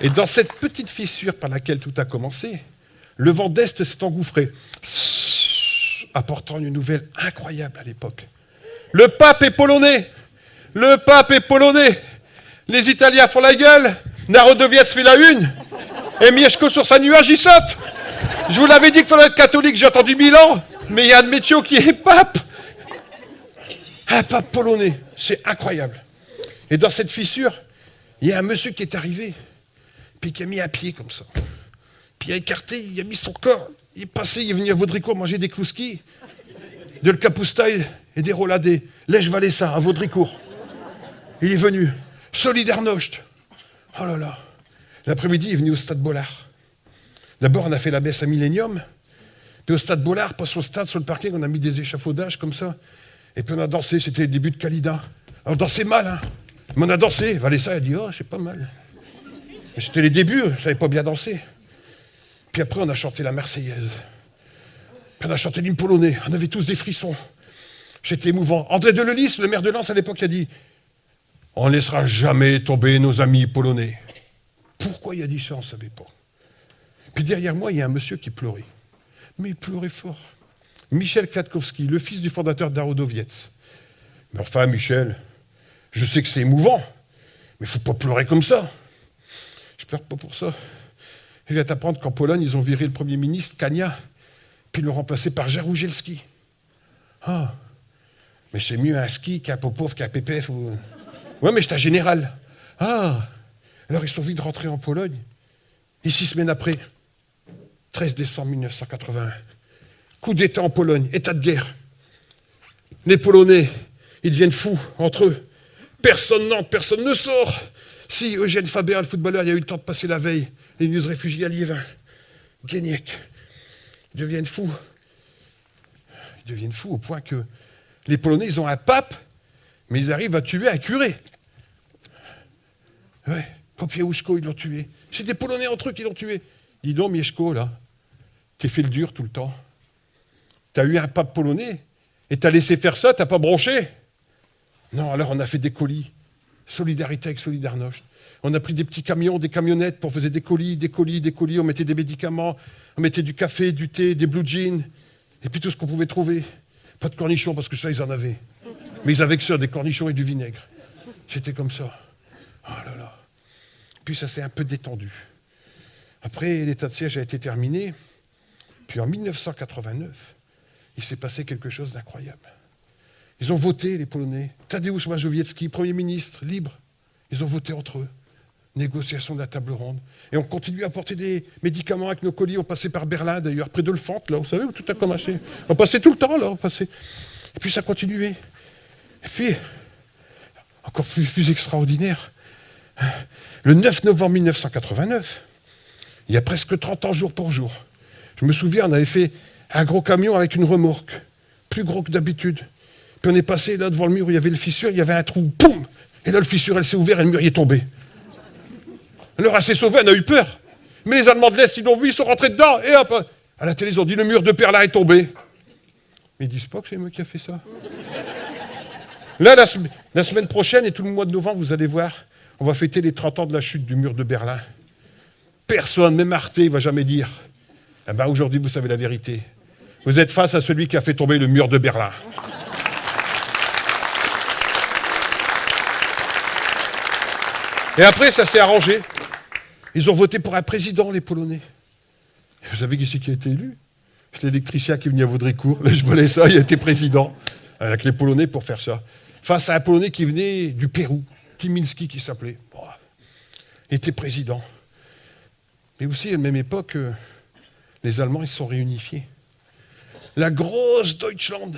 et dans cette petite fissure par laquelle tout a commencé, le vent d'Est s'est engouffré, apportant une nouvelle incroyable à l'époque. Le pape est polonais! Le pape est polonais! Les Italiens font la gueule, Narodowiec fait la une, et Mieszko sur sa nuage, il saute! Je vous l'avais dit qu'il fallait être catholique, j'ai entendu 1000 ans, mais il y a un de Métio qui est pape! Un pape polonais, c'est incroyable. Et dans cette fissure, il y a un monsieur qui est arrivé, puis qui a mis un pied comme ça. Puis il a écarté, il a mis son corps, il est passé, il est venu à Vaudricourt manger des klouskis, de le capousta et des roladés. Lèche Valessa, à Vaudricourt. Il est venu, Solidarność. Oh là là. L'après-midi, il est venu au Stade Bollard. D'abord, on a fait la messe à Millennium, puis au Stade Bollard, pas sur le stade, sur le parking, on a mis des échafaudages comme ça, et puis on a dansé, c'était le début de Kalida. Alors on dansait mal, hein. Mais on a dansé, Valessa a dit, oh, c'est pas mal. Mais c'était les débuts, je ne savais pas bien danser. Puis après, on a chanté la Marseillaise. Puis on a chanté l'hymne polonais. On avait tous des frissons. C'était émouvant. André Delelis, le maire de Lens à l'époque, a dit « On ne laissera jamais tomber nos amis polonais. » Pourquoi il a dit ça, on ne savait pas. Puis derrière moi, il y a un monsieur qui pleurait. Mais il pleurait fort. Michel Kwiatkowski, le fils du fondateur d'Arodowiec. Mais enfin, Michel, je sais que c'est émouvant, mais il ne faut pas pleurer comme ça. Je pleure pas pour ça. Je viens t'apprendre qu'en Pologne, ils ont viré le Premier ministre, Kania, puis l'ont remplacé par Jaruzelski. Ah, mais c'est mieux un ski qu'un Popov, qu'un PPF. Ou... Ouais, mais c'est un général. Ah, alors ils sont vite rentrés en Pologne. Et 6 semaines après, 13 décembre 1981, coup d'État en Pologne, état de guerre. Les Polonais, ils deviennent fous entre eux. Personne n'entre, personne ne sort. Si Eugène Faber, le footballeur, il a eu le temps de passer la veille, les news réfugiés à Liévin, Guéniec, ils deviennent fous. Ils deviennent fous au point que les Polonais, ils ont un pape, mais ils arrivent à tuer un curé. Ouais, Popiełuszko, ils l'ont tué. C'est des Polonais entre eux qui l'ont tué. Dis donc, Mieszko, là, t'es fait le dur tout le temps. T'as eu un pape polonais et t'as laissé faire ça, t'as pas bronché. Non, alors on a fait des colis. Solidarité avec Solidarność. On a pris des petits camions, des camionnettes pour faire des colis. On mettait des médicaments, on mettait du café, du thé, des blue jeans, et puis tout ce qu'on pouvait trouver. Pas de cornichons, parce que ça, ils en avaient. Mais ils avaient que ça, des cornichons et du vinaigre. C'était comme ça. Oh là là. Puis ça s'est un peu détendu. Après, l'état de siège a été terminé. Puis en 1989, il s'est passé quelque chose d'incroyable. Ils ont voté, les Polonais. Tadeusz Mazowiecki, Premier ministre, libre. Ils ont voté entre eux. Négociation de la table ronde. Et on continue à porter des médicaments avec nos colis. On passait par Berlin, d'ailleurs, près de Lefant, là, vous savez, où tout a commencé. On passait tout le temps, là, on passait. Et puis ça continuait. Et puis, encore plus extraordinaire, le 9 novembre 1989, il y a presque 30 ans jour pour jour, je me souviens, on avait fait un gros camion avec une remorque, plus gros que d'habitude. Puis on est passé là devant le mur où il y avait le fissure, il y avait un trou, boum! Et là, le fissure, elle s'est ouverte et le mur y est tombé. Alors, elle s'est sauvée, elle a eu peur. Mais les Allemands de l'Est, ils l'ont vu, ils sont rentrés dedans, et hop! À la télé, ils ont dit, le mur de Berlin est tombé. Mais ils disent pas que c'est moi qui a fait ça. Là, la semaine prochaine, et tout le mois de novembre, vous allez voir, on va fêter les 30 ans de la chute du mur de Berlin. Personne, même Arte, ne va jamais dire. Eh ben, aujourd'hui, vous savez la vérité. Vous êtes face à celui qui a fait tomber le mur de Berlin. Et après, ça s'est arrangé. Ils ont voté pour un président, les Polonais. Et vous savez qui c'est qui a été élu? C'est l'électricien qui est venu à Vaudricourt. Là, je volais ça, il a été président. Avec les Polonais pour faire ça. Face à un Polonais qui venait du Pérou, Kiminski qui s'appelait. Bon, il était président. Mais aussi, à la même époque, les Allemands, ils se sont réunifiés. La grosse Deutschland,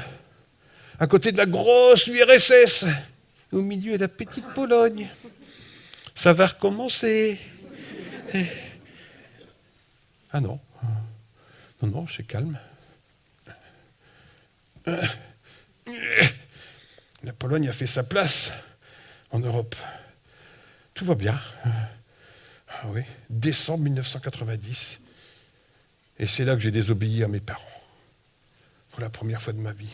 à côté de la grosse URSS, au milieu de la petite Pologne. Ça va recommencer. Ah non. Non, c'est calme. La Pologne a fait sa place en Europe. Tout va bien. Ah oui, décembre 1990. Et c'est là que j'ai désobéi à mes parents. Pour la première fois de ma vie.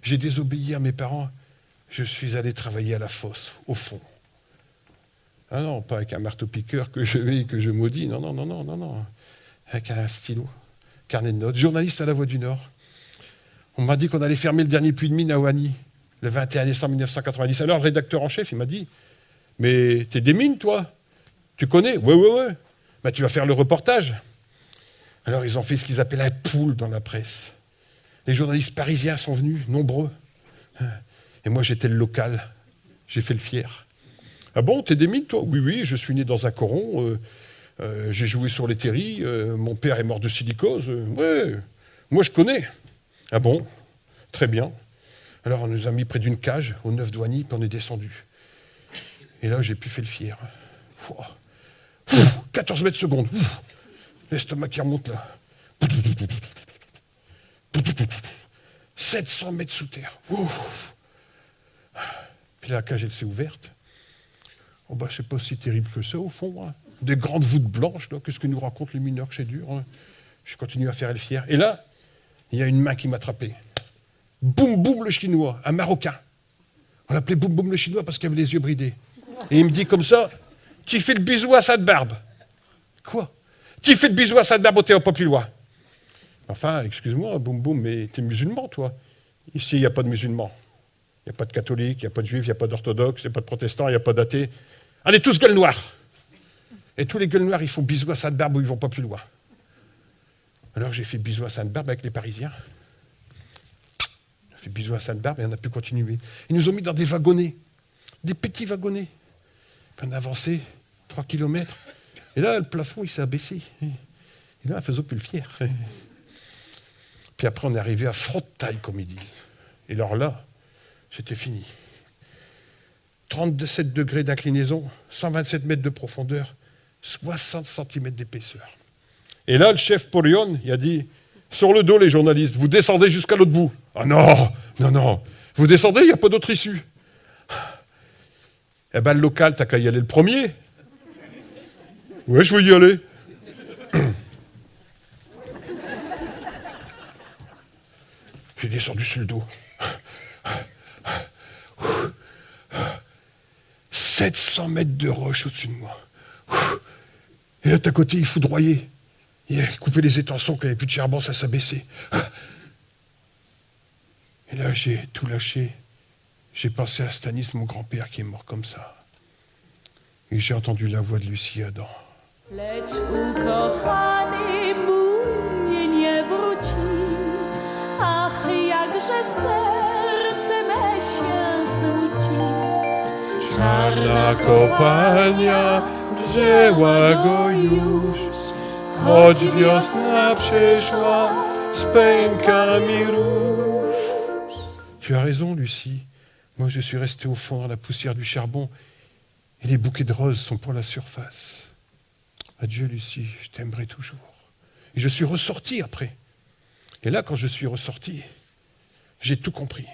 J'ai désobéi à mes parents. Je suis allé travailler à la fosse, au fond. Ah non, pas avec un marteau-piqueur que je mets et que je maudis. Non. Avec un stylo, carnet de notes. Journaliste à La Voix du Nord. On m'a dit qu'on allait fermer le dernier puits de mine à Ouani, le 21 décembre 1990. Alors le rédacteur en chef, il m'a dit « Mais t'es des mines, toi? Tu connais ?»« Ouais. Ben, tu vas faire le reportage. » Alors ils ont fait ce qu'ils appellent un pool dans la presse. Les journalistes parisiens sont venus, nombreux. Et moi, j'étais le local. J'ai fait le fier. « Ah bon, t'es des mines, toi ?»« Oui, je suis né dans un coron. J'ai joué sur les terris. Mon père est mort de silicose. Ouais, moi, je connais. » « Ah bon? Très bien. » Alors on nous a mis près d'une cage, au 9 douaniers, puis on est descendu. Et là, j'ai pu faire le fier. 14 mètres secondes. L'estomac qui remonte là. 700 mètres sous terre. Puis la cage, elle s'est ouverte. Oh bah, c'est pas si terrible que ça, au fond. Hein. Des grandes voûtes blanches, là. Qu'est-ce que nous racontent les mineurs que c'est dur. Hein. Je continue à faire le fier. Et là, il y a une main qui m'a attrapé. Boum Boum le Chinois, un Marocain. On l'appelait Boum Boum le Chinois parce qu'il avait les yeux bridés. Et il me dit comme ça, tu fais le bisou à Sainte-Barbe. Quoi? Tu fais le bisou à Sainte-Barbe au Théo Populois. Enfin, excuse-moi, boum boum, mais t'es musulman, toi. Ici, il n'y a pas de musulmans. Il n'y a pas de catholiques, il n'y a pas de juifs, il n'y a pas d'orthodoxes, il n'y a pas de protestants, il n'y a pas d'athées. Allez, tous gueules noires. Et tous les gueules noires, ils font bisous à Sainte-Barbe ou ils ne vont pas plus loin. Alors j'ai fait bisous à Sainte-Barbe avec les Parisiens. J'ai fait bisous à Sainte-Barbe et on a pu continuer. Ils nous ont mis dans des wagonnets, des petits wagonnets. Puis on a avancé 3 kilomètres. Et là, le plafond, il s'est abaissé. Et là, on faisait plus le fier. Puis après, on est arrivé à front de taille, comme ils disent. Et alors là, c'était fini. 37 degrés d'inclinaison, 127 mètres de profondeur, 60 cm d'épaisseur. Et là, le chef Polion, il a dit, sur le dos, les journalistes, vous descendez jusqu'à l'autre bout. Ah non, non, non, vous descendez, il n'y a pas d'autre issue. Eh bien, le local, t'as qu'à y aller le premier. Ouais, je veux y aller. J'ai descendu sur le dos. 700 mètres de roche au-dessus de moi. Et là, à côté, il foudroyait. Il a coupé les étançons, quand il n'y avait plus de charbon, ça s'abaissait. Et là, j'ai tout lâché. J'ai pensé à Stanis, mon grand-père, qui est mort comme ça. Et j'ai entendu la voix de Lucie Adam. Lecz ukochany mój nie wróci, ach, jakże serce me się smuci. Czarna kopalnia wzięła go już, choć wiosna przyszła z pękami róż. Tu as raison, Lucie. Moi, je suis resté au fond dans la poussière du charbon et les bouquets de roses sont pour la surface. Adieu, Lucie, je t'aimerai toujours. Et je suis ressorti après. Et là, quand je suis ressorti, j'ai tout compris.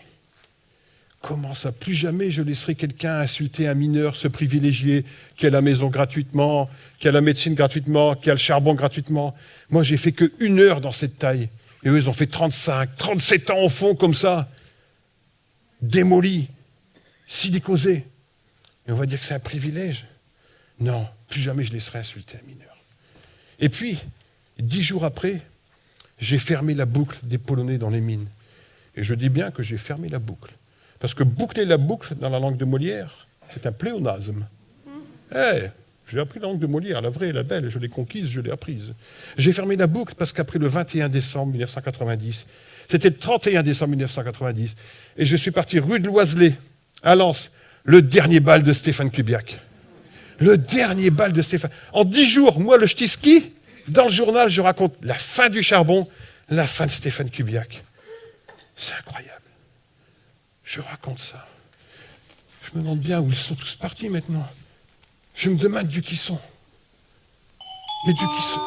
Comment ça? Plus jamais je laisserai quelqu'un insulter un mineur, se privilégier, qui a la maison gratuitement, qui a la médecine gratuitement, qui a le charbon gratuitement. Moi, j'ai fait que 1 heure dans cette taille. Et eux, ils ont fait 35, 37 ans au fond, comme ça. Démolis, silicosés. Et on va dire que c'est un privilège. Non, plus jamais je laisserai insulter un mineur. Et puis, 10 jours après, j'ai fermé la boucle des Polonais dans les mines. Et je dis bien que j'ai fermé la boucle. Parce que boucler la boucle dans la langue de Molière, c'est un pléonasme. J'ai appris la langue de Molière, la vraie et la belle, je l'ai conquise, je l'ai apprise. J'ai fermé la boucle parce qu'après le 21 décembre 1990, c'était le 31 décembre 1990, et je suis parti rue de Loiselet, à Lens, le dernier bal de Stéphane Kubiak. Le dernier bal de Stéphane. En 10 jours, moi, le ch'tiski, dans le journal, je raconte la fin du charbon, la fin de Stéphane Kubiak. C'est incroyable. Je raconte ça. Je me demande bien où ils sont tous partis maintenant. Je me demande d'où qui sont. Mais d'où qui sont.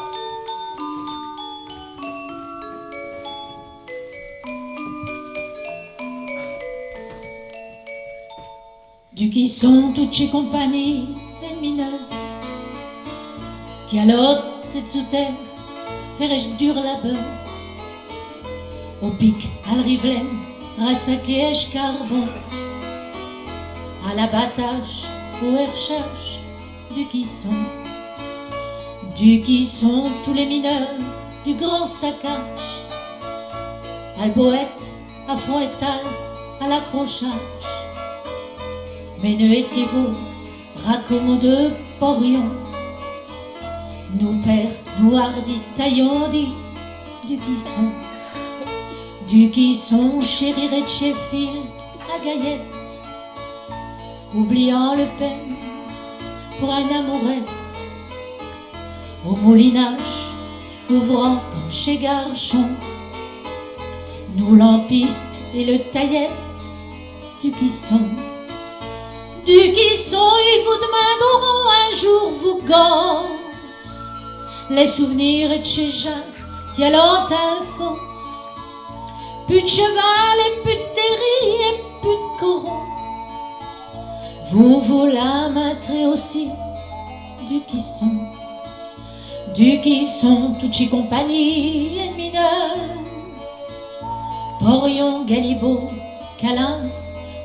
Du qui sont toutes ces compagnies et mineurs qui à l'autre sous terre ferait dur labeur au pic, à l'rivelaine, à saquer charbon à l'abattage ou recherche du qui sont tous les mineurs du grand saccage à l'boët, à fond étal, à l'accrochage. Mais ne étiez-vous raccommodeux porions, nous pères, nous hardis taillons dit du qui sont chérir et chéfil à Gaillette, oubliant le peine pour un amourette, au moulinage, ouvrant comme chez Garchon, nous lampistes et le taillette du qui sont. Ils vous demanderont un jour vous gosse les souvenirs et de chez Jacques qui allant à Alphonse. Plus de cheval et plus de terri et plus de coron. Vous lamenterez aussi du qui sont toutes ces compagnies et mineurs. Porion, Galibot, Calin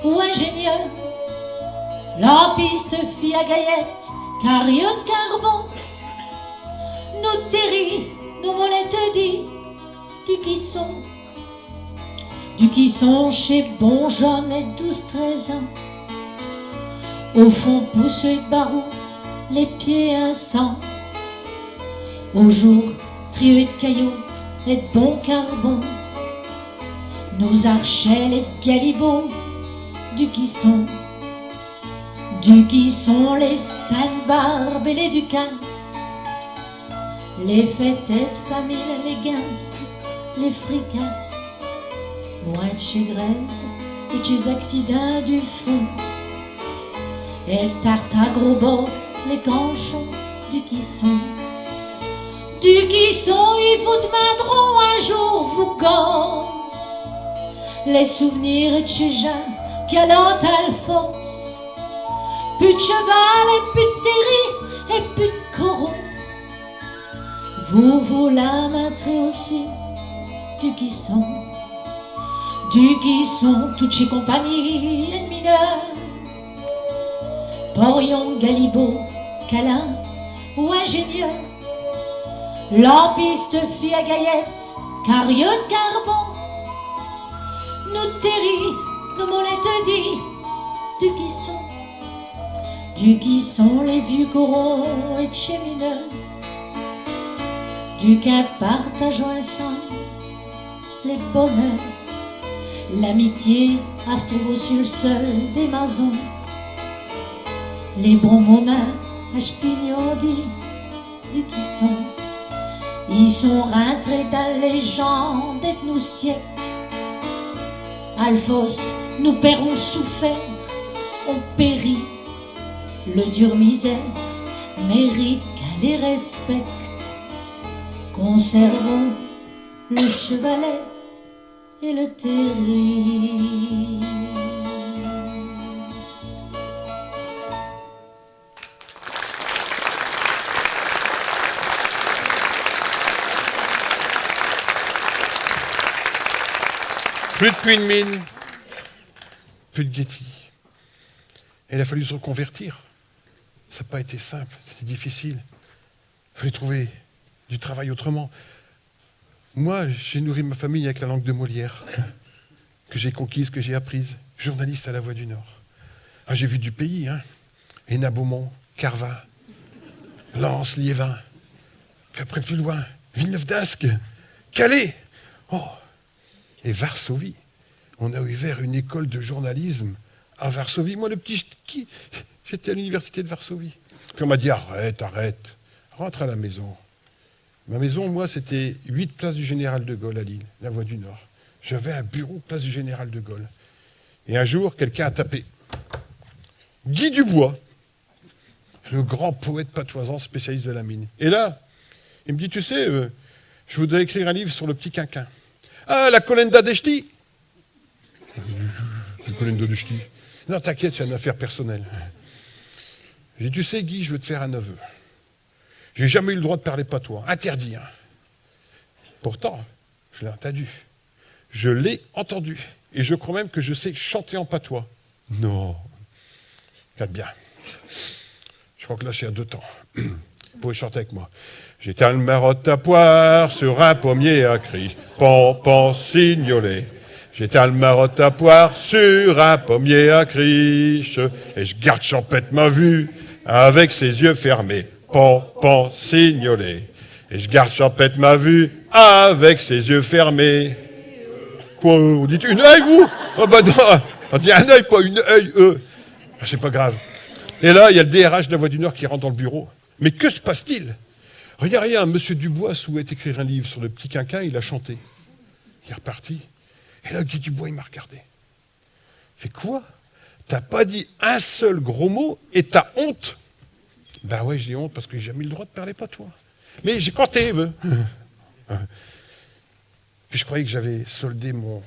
ou ingénieur. Lampiste, fille à Gaillette, carriot de carbon. Nous terri, nous molettes dit, du Quisson chez Bonjean et 12-13 ans. Au fond pousseux de barou, les pieds un sang. Au jour, trieux de cailloux et de bon carbone. Nous archels et de galibots du Quisson les Sainte-Barbe et les Ducasse, les fêtes de famille, les guinces, les fricasses, loin de chez grève et de chez accidents du fond, et le tarte à gros bord, les canchons du Quisson. Du Quisson, il vous demanderont un jour, vous gosses, les souvenirs de chez Jean, galant Alphonse. Plus de cheval et plus de terri et plus de coron. Vous lamenterez aussi du Quisson, toutes chez compagnie et de mineurs. Porion, Galibot, Calin ou ingénieur. Lampiste, fille à gaillette, carieux de carbone. Nous terri, nous molettes dit du Quisson. Du Quisson, les vieux corons et de chemineurs. Du qu'un partage ensemble les bonheurs. L'amitié à se trouver sur le sol des maisons. Les bons moments à Chepignon dit du Quisson. Ils sont rentrés dans les légende de nos siècles. Alphonse, nos pères ont souffert, ont péri. Le dur misère mérite qu'elle les respecte. Conservons le chevalet et le terri. Plus de puits de mine, plus de Getty. Et il a fallu se reconvertir. Ça n'a pas été simple, c'était difficile. Il fallait trouver du travail autrement. Moi, j'ai nourri ma famille avec la langue de Molière, que j'ai conquise, que j'ai apprise. Journaliste à La Voix du Nord. Ah, j'ai vu du pays, hein. Hénin-Beaumont, Carvin, Lens, Liévin. Puis après, plus loin, Villeneuve-d'Ascq, Calais. Oh. Et Varsovie. On a ouvert une école de journalisme à Varsovie. Moi, le petit ch'ti, j'étais à l'université de Varsovie. Puis on m'a dit, arrête, rentre à la maison. Ma maison, moi, c'était 8 places du Général de Gaulle à Lille, La Voix du Nord. J'avais un bureau place du Général de Gaulle. Et un jour, quelqu'un a tapé. Guy Dubois, le grand poète patoisant, spécialiste de la mine. Et là, il me dit, tu sais, je voudrais écrire un livre sur le petit quinquin. Ah, la Colenda des Ch'tis. La Colenda des Ch'tis. Non, t'inquiète, c'est une affaire personnelle. J'ai dit, tu sais, Guy, je veux te faire un aveu. J'ai jamais eu le droit de parler patois. Interdit. Hein. Pourtant, je l'ai entendu. Je l'ai entendu. Et je crois même que je sais chanter en patois. Non. Regarde bien. Je crois que là, c'est à 2 temps. Vous pouvez chanter avec moi. J'étais un marotte à poire sur un pommier à cri. Pan, signolet. J'étais un marotte à poire sur un pommier à criche. Et je garde champêtre ma vue avec ses yeux fermés. Pan, signolet. Et je garde champêtre ma vue avec ses yeux fermés. Quoi, vous dites une œil, vous? Oh bah non, on dit un œil, pas une œil, Ah, c'est pas grave. Et là, il y a le DRH de La Voix du Nord qui rentre dans le bureau. Mais que se passe-t-il? Regardez, un monsieur Dubois souhaite écrire un livre sur le petit quinquin, il a chanté. Il est reparti. Et là, Guy Dubois, il m'a regardé. Il fait quoi? T'as pas dit un seul gros mot et t'as honte? Ben ouais, j'ai honte parce que j'ai jamais eu le droit de parler patois. Mais j'ai compté. Puis je croyais que j'avais soldé mon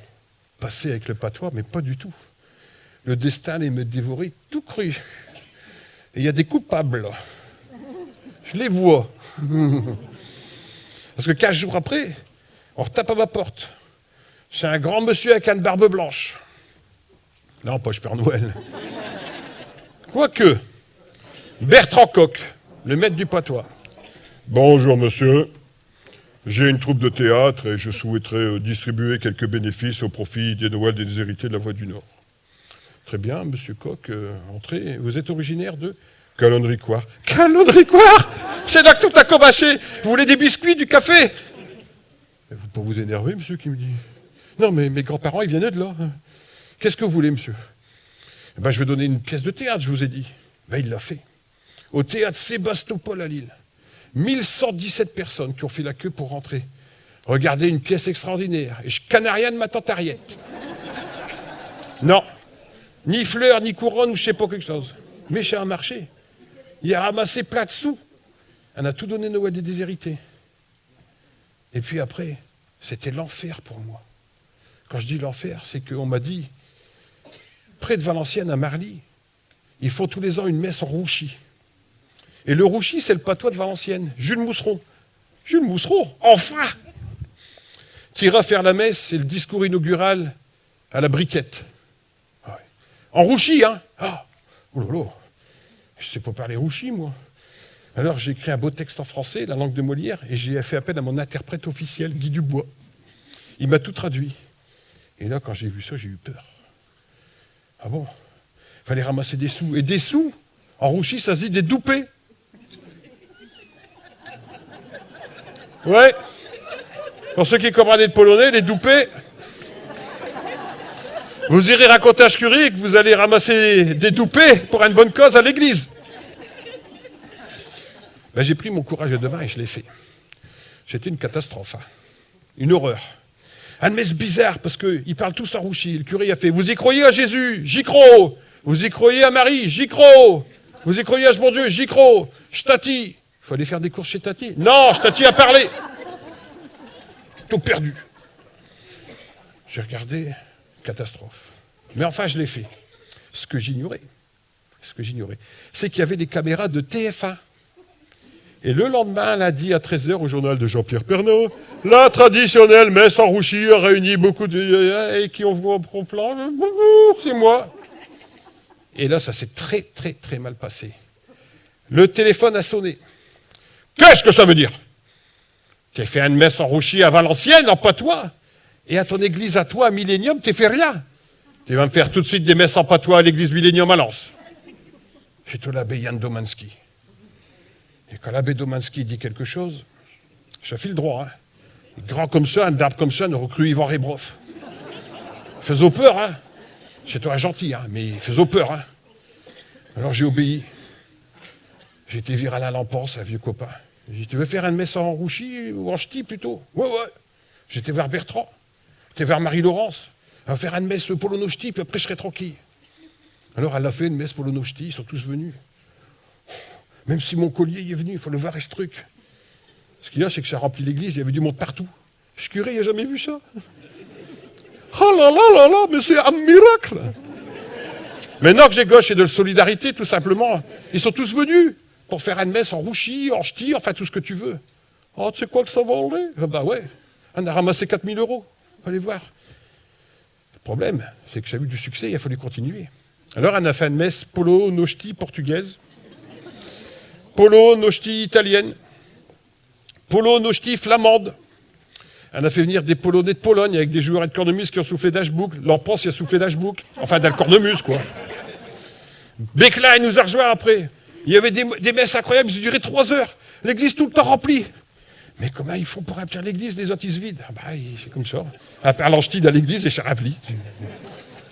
passé avec le patois, mais pas du tout. Le destin allait me dévorer tout cru. Et il y a des coupables. Je les vois. Parce que 15 jours après, on retape à ma porte. C'est un grand monsieur avec une barbe blanche. Non, pas Père Noël. Quoique, Bertrand Coq, le maître du patois. Bonjour, monsieur. J'ai une troupe de théâtre et je souhaiterais distribuer quelques bénéfices au profit des Noëls des déshérités de la Voie du Nord. Très bien, monsieur Coq, entrez. Vous êtes originaire de Calonne-Ricoire. Calonne-Ricoire? C'est là que tout a commencé. Vous voulez des biscuits, du café? Pour vous énerver, monsieur, qui me dit. Non, mais mes grands-parents, ils viennent de là. Qu'est-ce que vous voulez, monsieur? Je vais donner une pièce de théâtre, je vous ai dit. Il l'a fait. Au théâtre Sébastopol à Lille. 1117 personnes qui ont fait la queue pour rentrer. Regardez, une pièce extraordinaire. Et je canne rien de ma tante Ariette. Non. Ni fleurs, ni couronne, ou je sais pas quelque chose. Mais chez un marché. Il a ramassé plein de sous. On a tout donné Noël des déshérités. Et puis après, c'était l'enfer pour moi. Quand je dis l'enfer, c'est qu'on m'a dit, près de Valenciennes, à Marly, ils font tous les ans une messe en rouchy. Et le rouchy, c'est le patois de Valenciennes. Jules Mousseron. Jules Mousseron, enfin! Tira faire la messe, c'est le discours inaugural à la briquette. Ouais. En rouchy, hein? Ah! Oh là là! Je ne sais pas parler rouchy, moi. Alors j'ai écrit un beau texte en français, la langue de Molière, et j'ai fait appel à mon interprète officiel, Guy Dubois. Il m'a tout traduit. Et là, quand j'ai vu ça, j'ai eu peur. Ah bon? Il fallait ramasser des sous. Et des sous, en rouchy, ça se dit des doupés. Ouais. Pour ceux qui comprenaient le polonais, les doupés. Vous irez raconter à Schcury que vous allez ramasser des doupés pour une bonne cause à l'église. J'ai pris mon courage à deux mains et je l'ai fait. C'était une catastrophe, hein. Une horreur. Une messe bizarre, parce qu'ils parlent tous en rouchy. Le curé a fait « Vous y croyez à Jésus? J'y crois. Vous y croyez à Marie? J'y crois. Vous y croyez à ce bon Dieu? J'y crois. Tati. Il fallait faire des courses chez Tati. Non, Tati a parlé. Tout perdu. J'ai regardé, catastrophe. Mais enfin, je l'ai fait. Ce que j'ignorais, c'est qu'il y avait des caméras de TF1. Et le lendemain, lundi à 13h, au journal de Jean-Pierre Pernaut, la traditionnelle messe en rouchy a réuni beaucoup de... Et qui ont vu au plan, c'est moi. Et là, ça s'est très, très, très mal passé. Le téléphone a sonné. Qu'est-ce que ça veut dire? T'as fait une messe en rouchy à Valenciennes, en patois, et à ton église à toi, à Millénium, t'as fait rien. Tu vas me faire tout de suite des messes en patois à l'église Millénium à Lens. J'étais l'abbé Jan Domanski. Et quand l'abbé Domanski dit quelque chose, je file droit. Hein. Grand comme ça, un arbre comme ça, ne recrue Yvan Rebroff. Faisait peur, hein. J'étais un gentil, hein, mais faisait peur, hein. Alors j'ai obéi. J'étais vers Alain Lampens, un vieux copain. J'ai dit, tu veux faire une messe en rouchy ou en ch'ti plutôt? Ouais. J'étais vers Bertrand. J'étais vers Marie-Laurence. Elle va faire une messe polono ch'ti, puis après je serai tranquille. Alors elle a fait une messe polono ch'ti, ils sont tous venus. Même si mon collier y est venu, il faut le voir, ce truc. Ce qu'il y a, c'est que ça remplit l'église, il y avait du monde partout. Je curé, il n'a jamais vu ça. Oh là là, mais c'est un miracle. Maintenant que j'ai gauche et de solidarité, tout simplement, ils sont tous venus pour faire une messe en rouchy, en ch'ti, enfin tout ce que tu veux. Oh, tu sais quoi que ça va enlever? Bah ouais, on a ramassé 4 000 €. Allez voir. Le problème, c'est que ça a eu du succès, il a fallu continuer. Alors on a fait une messe polo no ch'ti portugaise, polo no ch'ti italienne, polo no ch'ti flamande. On a fait venir des Polonais de Pologne avec des joueurs de cornemuse qui ont soufflé d'Ashbook. Lampens, il a soufflé d'Ashbook. Enfin, d'un cornemuse, quoi. Béclin, il nous a rejoint après. Il y avait des messes incroyables, ils ont duré 3 heures. L'église tout le temps remplie. Mais comment ils font pour remplir l'église, les autres, ils se vident? C'est comme ça. Un perlancheti à l'église et ça remplit.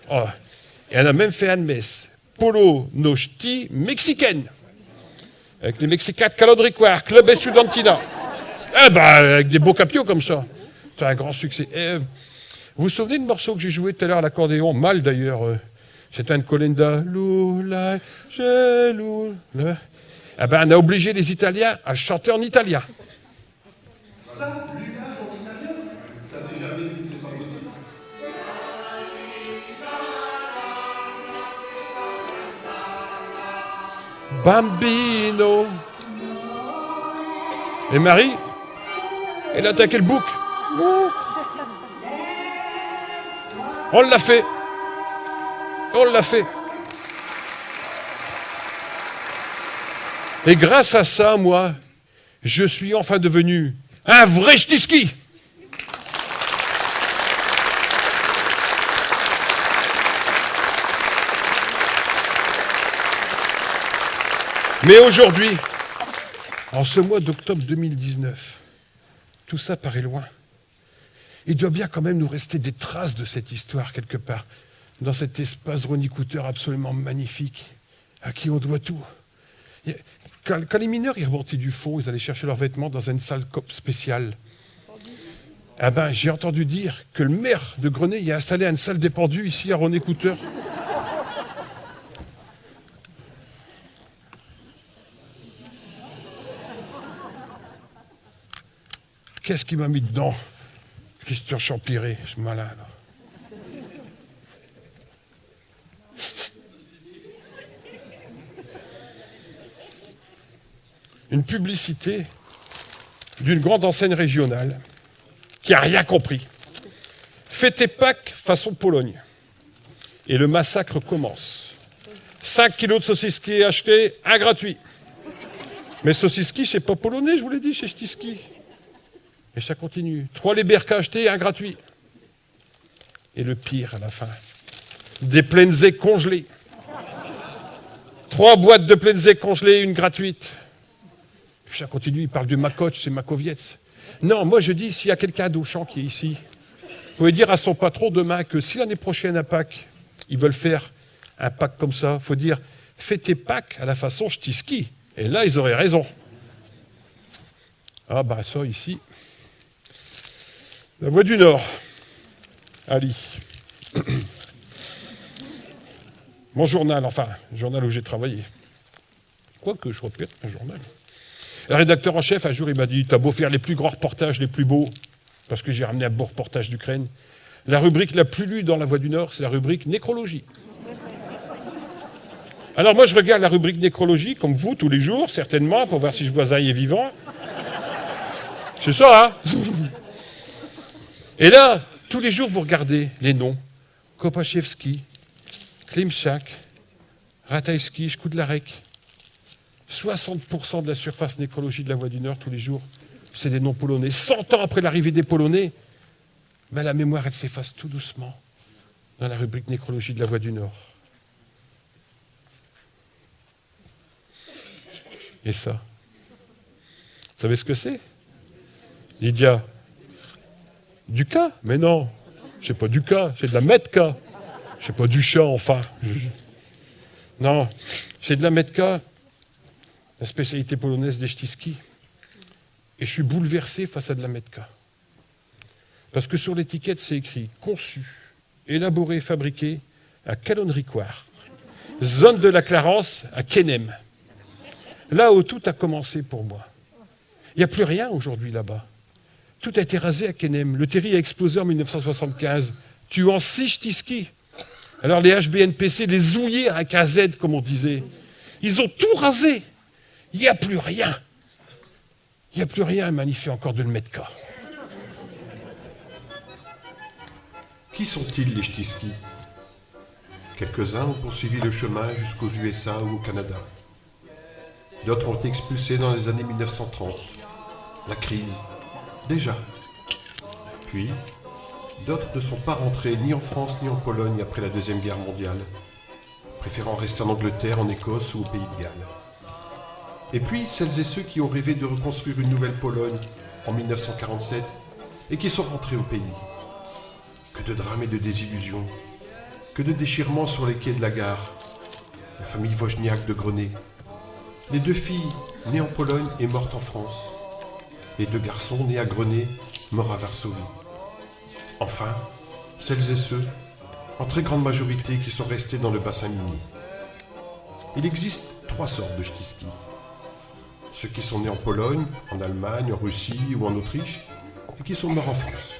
Oh. Et on a même fait une messe polo no ch'ti mexicaine. Avec les Mexicains de Calonne-Ricoire, Club Estudiantina. Avec des beaux capios comme ça. C'est un grand succès. Vous vous souvenez du morceau que j'ai joué tout à l'heure à l'accordéon? Mal d'ailleurs. C'était une colenda. Lula, gelou. On a obligé les Italiens à chanter en italien. Ça, l'usage en italien, ça c'est jamais, c'est pas possible. Bambino. Et Marie, elle a attaqué le bouc. On l'a fait. Et grâce à ça, moi, je suis enfin devenu Un vrai ch'tiski. Mais aujourd'hui, en ce mois d'octobre 2019, tout ça paraît loin. Il doit bien quand même nous rester des traces de cette histoire quelque part, dans cet espace Rony-Cooter absolument magnifique, à qui on doit tout. Quand les mineurs y remontaient du fond, ils allaient chercher leurs vêtements dans une salle spéciale. Ah ben, j'ai entendu dire que le maire de Grenay y a installé une salle des pendus ici à Rony-Cooter. Qu'est-ce qui m'a mis dedans, Christian Champiré, ce malin là. Une publicité d'une grande enseigne régionale qui n'a rien compris. Fêtez Pâques façon Pologne. Et le massacre commence. 5 kilos de sauciski achetés, un gratuit. Mais sauciski, c'est pas polonais, je vous l'ai dit, chez Ch'tiski. Et ça continue. 3 Liberka achetés, un gratuit. Et le pire à la fin, des plenzés congelés. 3 boîtes de plenzés congelés, une gratuite. Puis ça continue, il parle du Makoch, c'est Makovietz. Non, moi je dis, s'il y a quelqu'un d'Auchan qui est ici, vous pouvez dire à son patron demain que si l'année prochaine à Pâques, ils veulent faire un Pâques comme ça, il faut dire, fêtez Pâques à la façon Ch'tiski. Et là, ils auraient raison. Ah bah ça ici, la Voix du Nord, Ali. Mon journal, enfin, le journal où j'ai travaillé. Quoique je répète, un journal. Le rédacteur en chef, un jour, il m'a dit « T'as beau faire les plus grands reportages, les plus beaux, parce que j'ai ramené un beau reportage d'Ukraine. La rubrique la plus lue dans La Voix du Nord, c'est la rubrique nécrologie. » Alors moi, je regarde la rubrique nécrologie, comme vous, tous les jours, certainement, pour voir si ce voisin est vivant. C'est ça, hein? Et là, tous les jours, vous regardez les noms. Kopachevski, Klimchak, Ratajski, Shkudlarek. 60% de la surface nécrologie de la Voix du Nord, tous les jours, c'est des noms polonais. 100 ans après l'arrivée des Polonais, ben la mémoire, elle s'efface tout doucement dans la rubrique nécrologie de la Voix du Nord. Et ça, vous savez ce que c'est? Lydia, du cas? Mais non, c'est pas du cas, c'est de la metka. C'est pas du chat, enfin. Non, c'est de la metka, la spécialité polonaise des Ch'tiski. Et je suis bouleversé face à de la metka. Parce que sur l'étiquette, c'est écrit « Conçu, élaboré, fabriqué à Calonne-Ricoire, zone de la Clarence à Kenem. » Là où tout a commencé pour moi. Il n'y a plus rien aujourd'hui là-bas. Tout a été rasé à Kenem. Le terri a explosé en 1975, tuant 6 Ch'tiski. Alors les HBNPC, les ouillés avec un Z, comme on disait, ils ont tout rasé. Il n'y a plus rien. Il n'y a plus rien, mais il fait encore de le metka. Qui sont-ils les Ch'tiski? Quelques-uns ont poursuivi le chemin jusqu'aux USA ou au Canada. D'autres ont été expulsés dans les années 1930. La crise, déjà. Puis, d'autres ne sont pas rentrés ni en France ni en Pologne après la Deuxième Guerre mondiale, préférant rester en Angleterre, en Écosse ou au Pays de Galles. Et puis, celles et ceux qui ont rêvé de reconstruire une nouvelle Pologne en 1947 et qui sont rentrés au pays. Que de drames et de désillusions, que de déchirements sur les quais de la gare. La famille Wojniak de Grenay. Les 2 filles nées en Pologne et mortes en France. Les 2 garçons nés à Grenay, morts à Varsovie. Enfin, celles et ceux, en très grande majorité, qui sont restés dans le bassin minier. Il existe 3 sortes de Ch'tiski. Ceux qui sont nés en Pologne, en Allemagne, en Russie ou en Autriche, et qui sont morts en France.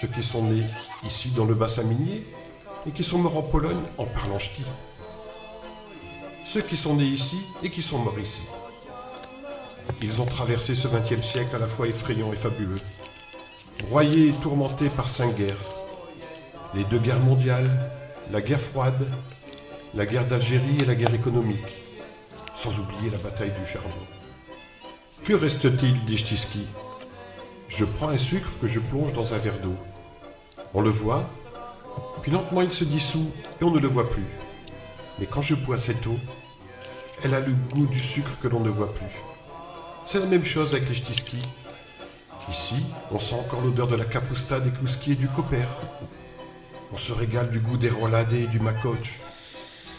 Ceux qui sont nés ici dans le bassin minier, et qui sont morts en Pologne en parlant ch'ti. Ceux qui sont nés ici et qui sont morts ici. Ils ont traversé ce XXe siècle à la fois effrayant et fabuleux, broyés et tourmentés par 5 guerres. Les 2 guerres mondiales, la guerre froide, la guerre d'Algérie et la guerre économique, sans oublier la bataille du charbon. Que reste-t-il des Ch'tiski? Je prends un sucre que je plonge dans un verre d'eau. On le voit, puis lentement il se dissout et on ne le voit plus. Mais quand je bois cette eau, elle a le goût du sucre que l'on ne voit plus. C'est la même chose avec les ch'tiskis. Ici, on sent encore l'odeur de la kapusta, des klouskis et du koper. On se régale du goût des rollades et du makoch.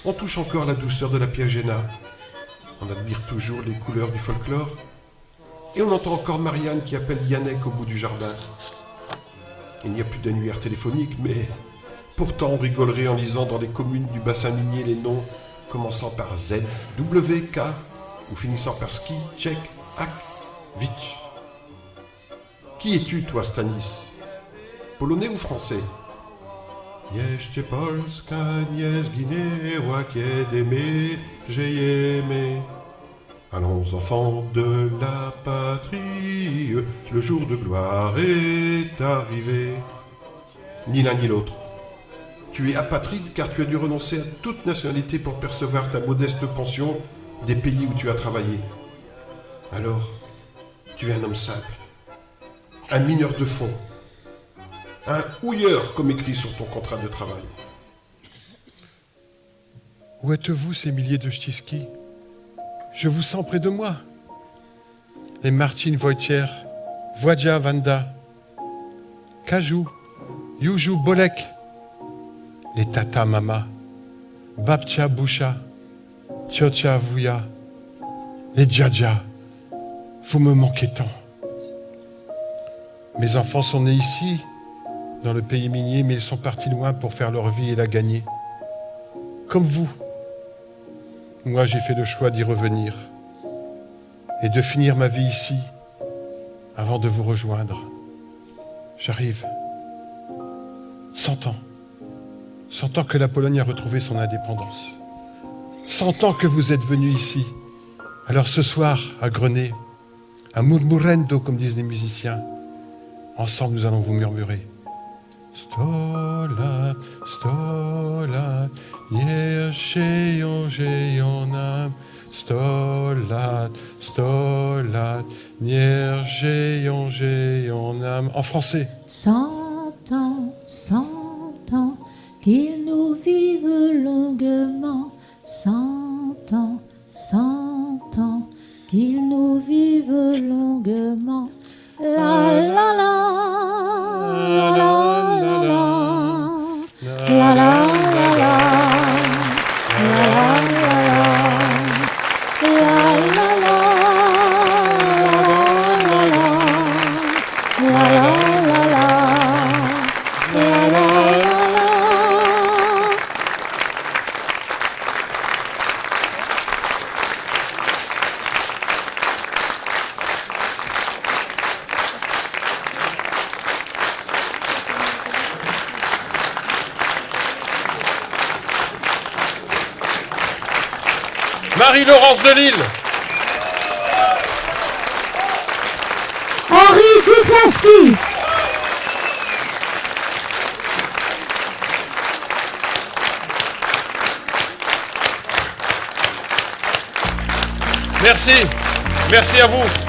On touche encore la douceur de la piagena. On admire toujours les couleurs du folklore. Et on entend encore Marianne qui appelle Yannick au bout du jardin. Il n'y a plus d'annuaire téléphonique, mais pourtant on rigolerait en lisant dans les communes du bassin minier les noms commençant par Z, W, K, ou finissant par Ski, Tchèque, Ak, Vich. Qui es-tu, toi, Stanis? Polonais ou français? Jeszcze Polska nie zginęła, kiedy my żyjemy. Allons, enfants de la patrie, le jour de gloire est arrivé. Ni l'un ni l'autre. Tu es apatride car tu as dû renoncer à toute nationalité pour percevoir ta modeste pension des pays où tu as travaillé. Alors, tu es un homme simple, un mineur de fond, un houilleur comme écrit sur ton contrat de travail. Où êtes-vous, ces milliers de ch'tiskis? Je vous sens près de moi. Les Martin Wojciech, Władza Wanda, Kaju, Juju Bolek, les Tata Mama, Babcia Busha, Ciocia Vuya, les Djadja. Vous me manquez tant. Mes enfants sont nés ici, dans le pays minier, mais ils sont partis loin pour faire leur vie et la gagner. Comme vous. Moi, j'ai fait le choix d'y revenir et de finir ma vie ici avant de vous rejoindre. J'arrive. 100 ans. 100 ans que la Pologne a retrouvé son indépendance. 100 ans que vous êtes venus ici. Alors ce soir, à Grenay, à murmurendo, comme disent les musiciens, ensemble nous allons vous murmurer. Sto lat, niech żyją nam. 100 lat, niech żyją nam. En français. 100 ans, qu'ils nous vivent longuement. 100 ans, qu'ils nous vivent longuement. La la la, la la la la, la la la la, la la la la, la la la la. Marie-Laurence Delisle. Henri Kutsaski. Merci. Merci à vous.